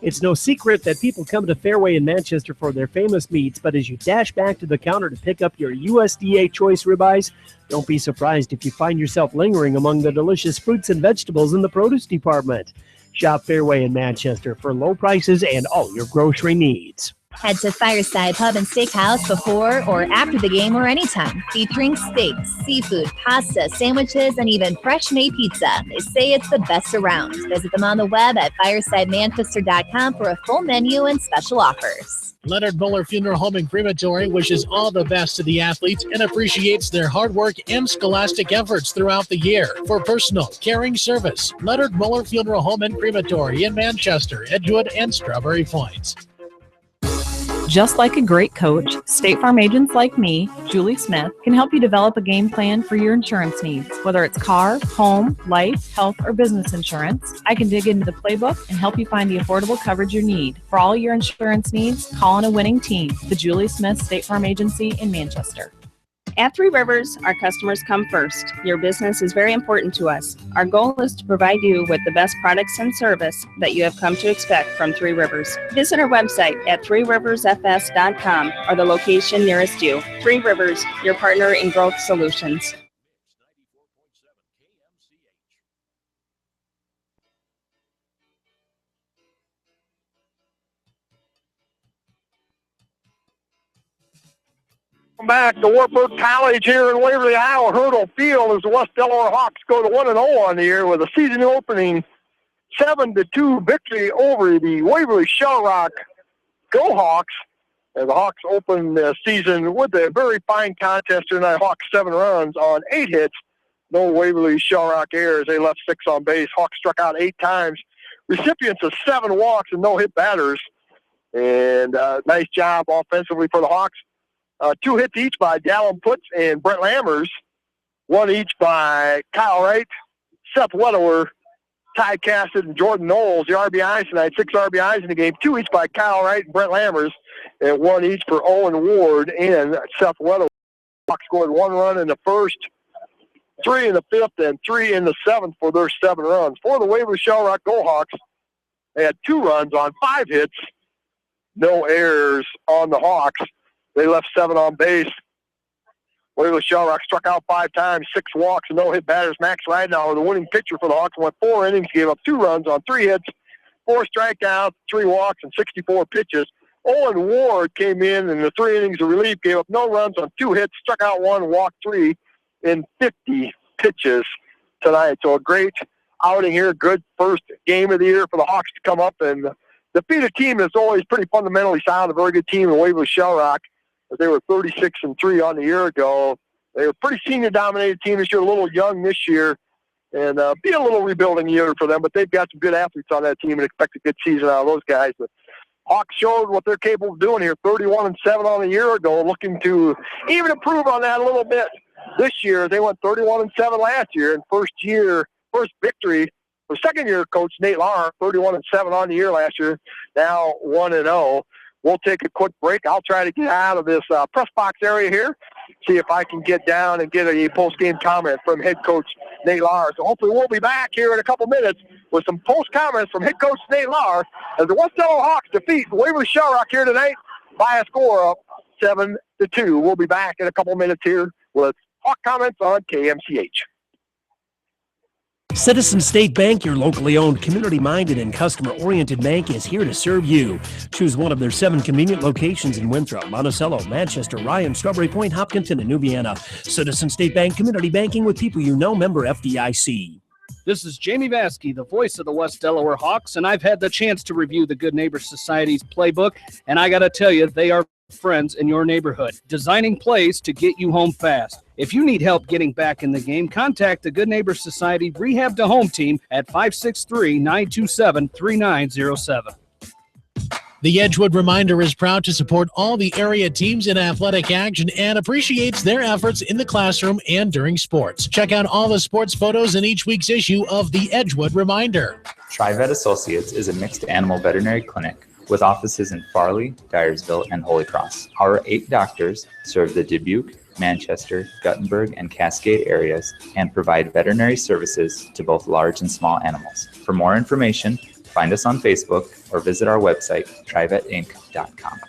It's no secret that people come to Fairway in Manchester for their famous meats, but as you dash back to the counter to pick up your USDA choice ribeyes, don't be surprised if you find yourself lingering among the delicious fruits and vegetables in the produce department. Shop Fairway in Manchester for low prices and all your grocery needs. Head to Fireside Pub and Steakhouse before or after the game or anytime, featuring steaks, seafood, pasta, sandwiches, and even fresh-made pizza. They say it's the best around. Visit them on the web at firesidemanchester.com for a full menu and special offers. Leonard Muller Funeral Home and Crematory wishes all the best to the athletes and appreciates their hard work and scholastic efforts throughout the year. For personal, caring service, Leonard Muller Funeral Home and Crematory in Manchester, Edgewood, and Strawberry Points. Just like a great coach, State Farm agents like me, Julie Smith, can help you develop a game plan for your insurance needs. Whether it's car, home, life, health, or business insurance, I can dig into the playbook and help you find the affordable coverage you need. For all your insurance needs, call on a winning team. The Julie Smith State Farm Agency in Manchester. At Three Rivers, our customers come first. Your business is very important to us. Our goal is to provide you with the best products and service that you have come to expect from Three Rivers. Visit our website at threeriversfs.com or the location nearest you. Three Rivers, your partner in growth solutions. Back to Wartburg College here in Waverly, Iowa. Hurdle Field as the West Delaware Hawks go to 1-0 on the year with a season opening 7-2 victory over the Waverly-Shell-Rock Go Hawks. And the Hawks open the season with a very fine contest tonight. Hawks 7 runs on 8 hits. No Waverly-Shell-Rock errors. They left 6 on base. Hawks struck out 8 times. Recipients of 7 walks and no hit batters. And nice job offensively for the Hawks. 2 hits each by Dallin Putz and Brent Lammers. 1 each by Kyle Wright, Seth Weatherford, Ty Cassidy, and Jordan Knowles. The RBIs tonight, 6 RBIs in the game. 2 each by Kyle Wright and Brent Lammers, and 1 each for Owen Ward and Seth Weatherford. Hawks scored 1 run in the first, 3 in the fifth, and 3 in the seventh for their 7 runs. For the Waverly-Shell-Rock Go Hawks, they had 2 runs on 5 hits. No errors on the Hawks. They left 7 on base. Waverly-Shell-Rock struck out 5 times, 6 walks, and no hit batters. Max Ridenauer, the winning pitcher for the Hawks, went 4 innings, gave up 2 runs on 3 hits, 4 strikeouts, 3 walks, and 64 pitches. Owen Ward came in the 3 innings of relief, gave up no runs on 2 hits, struck out 1, walked 3 in 50 pitches tonight. So a great outing here. Good first game of the year for the Hawks to come up and defeat a team that's always pretty fundamentally sound, a very good team in Waverly-Shell-Rock. They were 36-3 on the year ago. They were a pretty senior-dominated team this year, a little young this year, and be a little rebuilding year for them. But they've got some good athletes on that team and expect a good season out of those guys. But Hawks showed what they're capable of doing here, 31-7 on a year ago, looking to even improve on that a little bit this year. They went 31-7 last year, and first victory For second-year coach Nate Lahr, 31-7 on the year last year, now 1-0. We'll take a quick break. I'll try to get out of this press box area here, see if I can get down and get a post-game comment from head coach Nate Lahr. So hopefully we'll be back here in a couple minutes with some post-comments from head coach Nate Lahr as the West Delaware Hawks defeat Waverly-Shell-Rock here tonight by a score of 7-2. We'll be back in a couple minutes here with Hawk comments on KMCH. Citizen State Bank, your locally owned, community-minded, and customer-oriented bank, is here to serve you. Choose one of their 7 convenient locations in Winthrop, Monticello, Manchester, Ryan, Strawberry Point, Hopkinton, and New Vienna. Citizen State Bank, community banking with people you know, member FDIC. This is Jamie Vaskey, the voice of the West Delaware Hawks, and I've had the chance to review the Good Neighbor Society's playbook, and I got to tell you, they are friends in your neighborhood, designing plays to get you home fast. If you need help getting back in the game, contact the Good Neighbor Society Rehab to Home team at 563-927-3907. The Edgewood Reminder is proud to support all the area teams in athletic action and appreciates their efforts in the classroom and during sports. Check out all the sports photos in each week's issue of the Edgewood Reminder. TriVet Associates is a mixed animal veterinary clinic with offices in Farley, Dyersville, and Holy Cross. Our 8 doctors serve the Dubuque, Manchester, Guttenberg, and Cascade areas and provide veterinary services to both large and small animals. For more information, find us on Facebook or visit our website, trivetinc.com.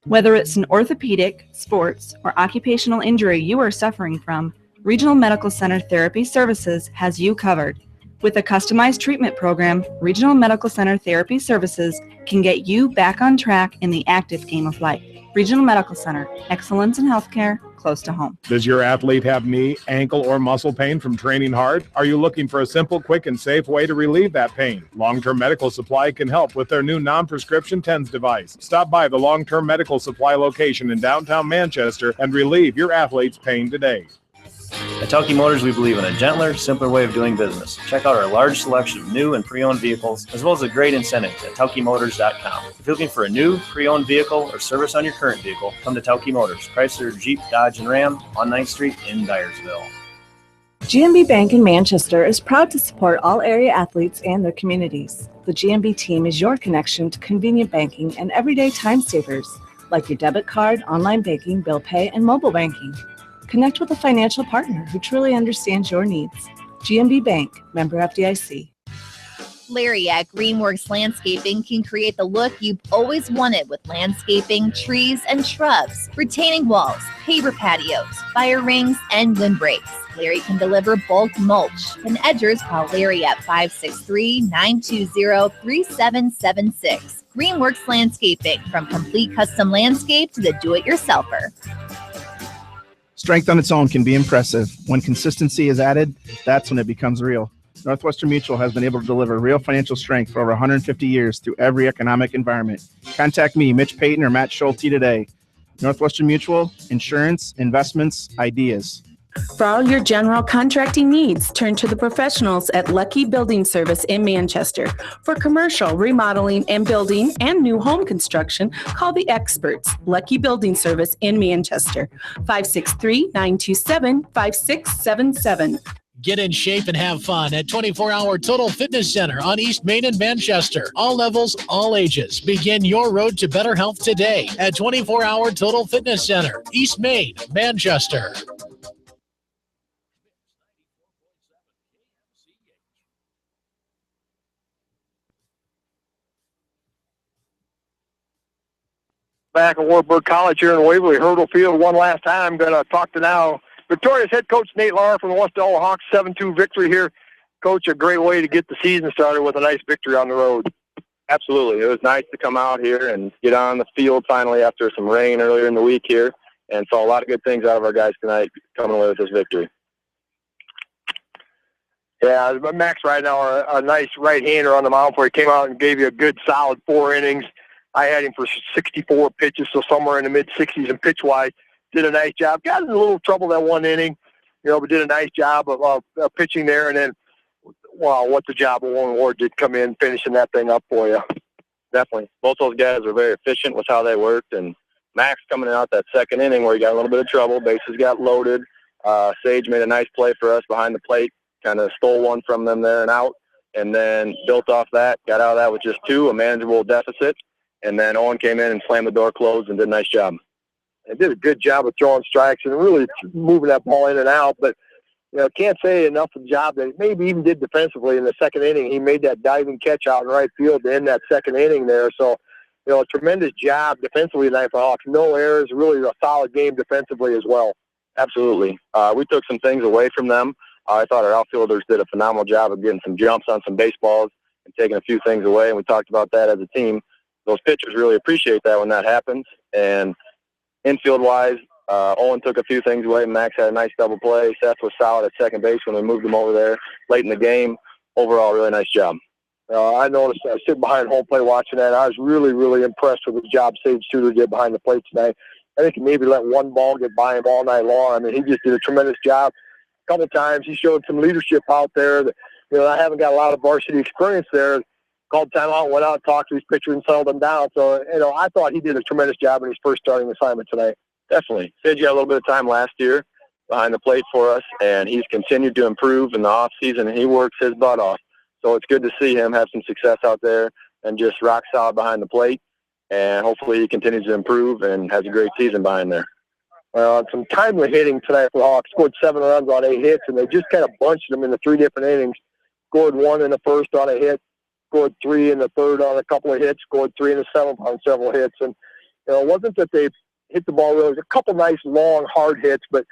Whether it's an orthopedic, sports, or occupational injury you are suffering from, Regional Medical Center Therapy Services has you covered. With a customized treatment program, Regional Medical Center Therapy Services can get you back on track in the active game of life. Regional Medical Center, excellence in healthcare, close to home. Does your athlete have knee, ankle, or muscle pain from training hard? Are you looking for a simple, quick, and safe way to relieve that pain? Long-Term Medical Supply can help with their new non-prescription TENS device. Stop by the Long-Term Medical Supply location in downtown Manchester and relieve your athlete's pain today. At Tauke Motors, we believe in a gentler, simpler way of doing business. Check out our large selection of new and pre-owned vehicles, as well as a great incentive at TaukeMotors.com. If you're looking for a new, pre-owned vehicle or service on your current vehicle, come to Tauke Motors, Chrysler, Jeep, Dodge, and Ram on 9th Street in Dyersville. GMB Bank in Manchester is proud to support all area athletes and their communities. The GMB team is your connection to convenient banking and everyday time savers, like your debit card, online banking, bill pay, and mobile banking. Connect with a financial partner who truly understands your needs. GMB Bank, member FDIC. Larry at Greenworks Landscaping can create the look you've always wanted with landscaping, trees, and shrubs, retaining walls, paver patios, fire rings, and windbreaks. Larry can deliver bulk mulch. And edgers, call Larry at 563-920-3776. Greenworks Landscaping, from complete custom landscape to the do-it-yourselfer. Strength on its own can be impressive. When consistency is added, that's when it becomes real. Northwestern Mutual has been able to deliver real financial strength for over 150 years through every economic environment. Contact me, Mitch Payton, or Matt Schulte today. Northwestern Mutual, insurance, investments, ideas. For all your general contracting needs, turn to the professionals at Lucky Building Service in Manchester. For commercial, remodeling, and building and new home construction, call the experts, Lucky Building Service in Manchester, 563-927-5677. Get in shape and have fun at 24-Hour Total Fitness Center on East Main in Manchester. All levels, all ages. Begin your road to better health today at 24-Hour Total Fitness Center, East Main, Manchester. Back at Wartburg College here in Waverly, Hurdle Field one last time. Going to talk to now Victoria's head coach Nate Lahr from the West Delaware Hawks, 7-2 victory here. Coach, a great way to get the season started with a nice victory on the road. Absolutely. It was nice to come out here and get on the field finally after some rain earlier in the week here, and saw a lot of good things out of our guys tonight coming away with this victory. Yeah, Max right now, a nice right-hander on the mound for you. Came out and gave you a good solid 4 innings. I had him for 64 pitches, so somewhere in the mid-60s and pitch-wise. Did a nice job. Got in a little trouble that 1 inning, but did a nice job of pitching there. And then, wow, what the job of Warren Ward did come in, finishing that thing up for you. Definitely. Both those guys were very efficient with how they worked. And Max coming out that 2nd inning where he got a little bit of trouble. Bases got loaded. Sage made a nice play for us behind the plate. Kind of stole one from them there and out. and then built off that, got out of that with just 2, a manageable deficit, and then Owen came in and slammed the door closed and did a nice job. They did a good job of throwing strikes and really moving that ball in and out, but can't say enough of the job that he maybe even did defensively in the second inning. He made that diving catch out in right field to end that second inning there. So, a tremendous job defensively tonight for Hawks. No errors, really a solid game defensively as well. Absolutely. We took some things away from them. I thought our outfielders did a phenomenal job of getting some jumps on some baseballs and taking a few things away, and we talked about that as a team. Those pitchers really appreciate that when that happens. And infield-wise, Owen took a few things away. Max had a nice double play. Seth was solid at second base when we moved him over there late in the game. Overall, really nice job. I noticed I was sitting behind home plate watching that. I was really, really impressed with the job Sage Tudor did behind the plate tonight. I think he maybe let one ball get by him all night long. I mean, he just did a tremendous job. A couple of times he showed some leadership out there. That, I haven't got a lot of varsity experience there. Called timeout, went out, talked to his pitcher, and settled him down. So, I thought he did a tremendous job in his first starting assignment tonight. Definitely. Sage got a little bit of time last year behind the plate for us, and he's continued to improve in the off season, and he works his butt off. So it's good to see him have some success out there and just rock solid behind the plate. And hopefully he continues to improve and has a great season behind there. Well, some timely hitting tonight for the Hawks. Scored 7 runs on 8 hits, and they just kind of bunched them in the 3 different innings. Scored 1 in the first on a hit, scored 3 in the third on a couple of hits, scored 3 in the 7th on several hits. And, it wasn't that they hit the ball really. It was a couple nice, long, hard hits, but,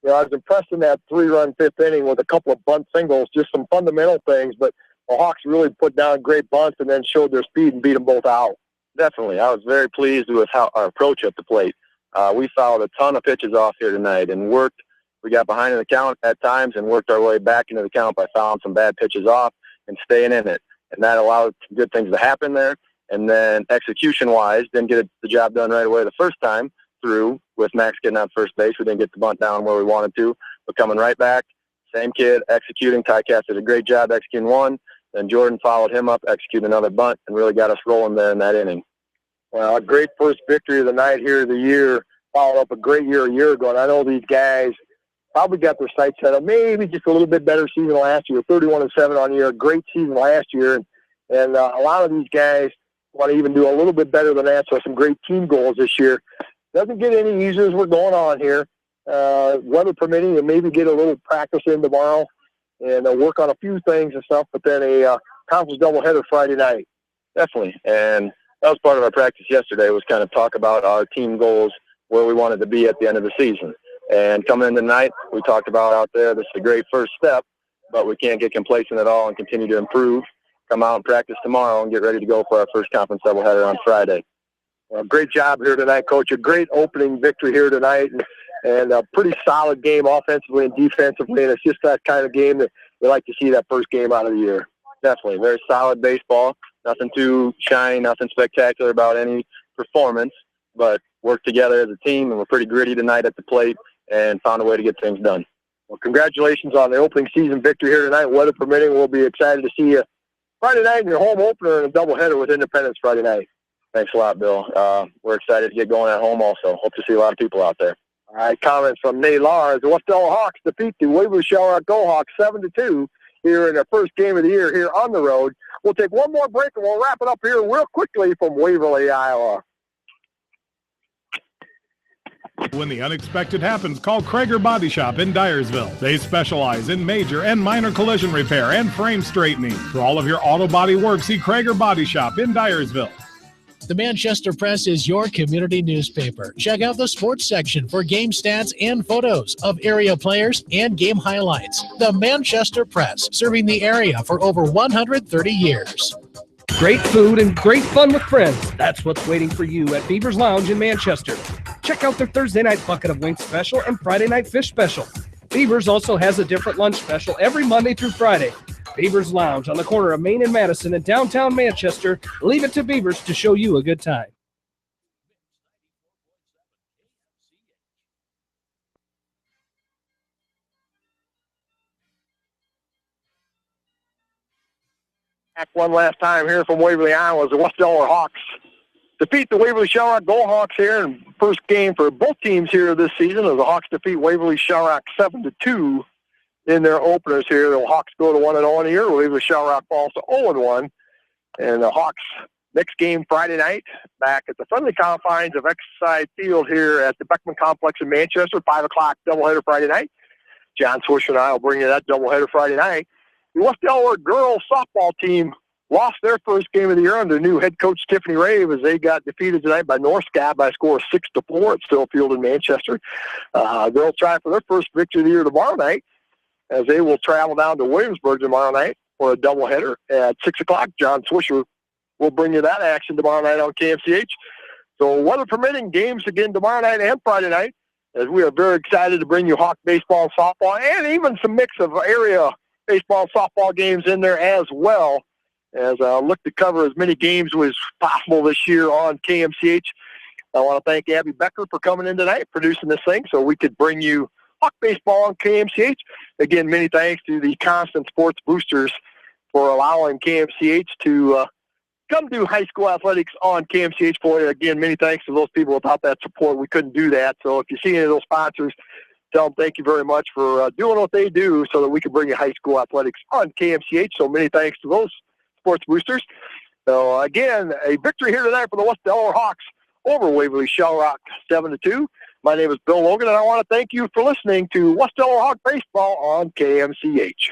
I was impressed in that 3-run 5th inning with a couple of bunt singles, just some fundamental things. But the Hawks really put down great bunts and then showed their speed and beat them both out. Definitely. I was very pleased with our approach at the plate. We fouled a ton of pitches off here tonight and worked. We got behind in the count at times and worked our way back into the count by fouling some bad pitches off and staying in it. And that allowed some good things to happen there. And then execution-wise, didn't get the job done right away the first time through with Max getting on first base. We didn't get the bunt down where we wanted to. But coming right back, same kid, executing. Tycast did a great job executing one. Then Jordan followed him up, executed another bunt, and really got us rolling there in that inning. Well, a great first victory of the night here of the year, followed up a great year a year ago. And I know these guys probably got their sights set up, maybe just a little bit better season last year, 31-7 on the year, great season last year. And a lot of these guys want to even do a little bit better than that, so some great team goals this year. Doesn't get any easier as we're going on here. Weather permitting, and maybe get a little practice in tomorrow and work on a few things and stuff, but then a conference doubleheader Friday night. Definitely. And that was part of our practice yesterday, was kind of talk about our team goals, where we wanted to be at the end of the season. And coming in tonight, we talked about out there, this is a great first step, but we can't get complacent at all and continue to improve. Come out and practice tomorrow and get ready to go for our first conference doubleheader on Friday. Well, great job here tonight, Coach. A great opening victory here tonight, and a pretty solid game offensively and defensively, and it's just that kind of game that we like to see that first game out of the year. Definitely. Very solid baseball. Nothing too shiny, nothing spectacular about any performance, but worked together as a team, and we're pretty gritty tonight at the plate and found a way to get things done. Well, congratulations on the opening season victory here tonight. Weather permitting, we'll be excited to see you Friday night in your home opener and a doubleheader with Independence Friday night. Thanks a lot, Bill. We're excited to get going at home also. Hope to see a lot of people out there. All right, comments from Nate Lars. The West-Delaware Hawks defeat the Waverly-Shell-Rock Hawks 7-2 here in their first game of the year here on the road. We'll take one more break and we'll wrap it up here real quickly from Waverly, Iowa. When the unexpected happens, call Krager Body Shop in Dyersville. They specialize in major and minor collision repair and frame straightening. For all of your auto body work, see Krager Body Shop in Dyersville. The Manchester Press is your community newspaper. Check out the sports section for game stats and photos of area players and game highlights. The Manchester Press, serving the area for over 130 years. Great food and great fun with friends. That's what's waiting for you at Beaver's Lounge in Manchester. Check out their Thursday night bucket of wings special and Friday night fish special. Beaver's also has a different lunch special every Monday through Friday. Beaver's Lounge on the corner of Main and Madison in downtown Manchester. Leave it to Beaver's to show you a good time. Back one last time here from Waverly, Iowa, as the West-Delaware Hawks defeat the Waverly-Shell-Rock Hawks here in first game for both teams here this season, as the Hawks defeat Waverly-Shell-Rock 7-2 in their openers here. The Hawks go to 1-0 here. Waverly-Shell-Rock falls to 0-1. And the Hawks next game Friday night back at the friendly confines of Exercise Field here at the Beckman Complex in Manchester, 5 o'clock doubleheader Friday night. John Swisher and I will bring you that doubleheader Friday night. The West Delaware girls softball team lost their first game of the year under new head coach Tiffany Rave as they got defeated tonight by North Scab by a score of 6-4 at Still Field in Manchester. They'll try for their first victory of the year tomorrow night as they will travel down to Williamsburg tomorrow night for a doubleheader at 6 o'clock. John Swisher will bring you that action tomorrow night on KMCH. So weather permitting, games again tomorrow night and Friday night, as we are very excited to bring you Hawk baseball and softball, and even some mix of area baseball and softball games in there as well, as I look to cover as many games as possible this year on KMCH. I want to thank Abby Becker for coming in tonight, producing this thing, so we could bring you Hawk baseball on KMCH. Again, many thanks to the Constant Sports Boosters for allowing KMCH to come do high school athletics on KMCH for you. Again, many thanks to those people. Without that support, we couldn't do that. So if you see any of those sponsors, tell them thank you very much for doing what they do so that we can bring you high school athletics on KMCH. So many thanks to those sports boosters. So again, a victory here tonight for the West Delaware Hawks over Waverly-Shell-Rock 7-2. My name is Bill Logan, and I want to thank you for listening to West Delaware Hawk Baseball on KMCH.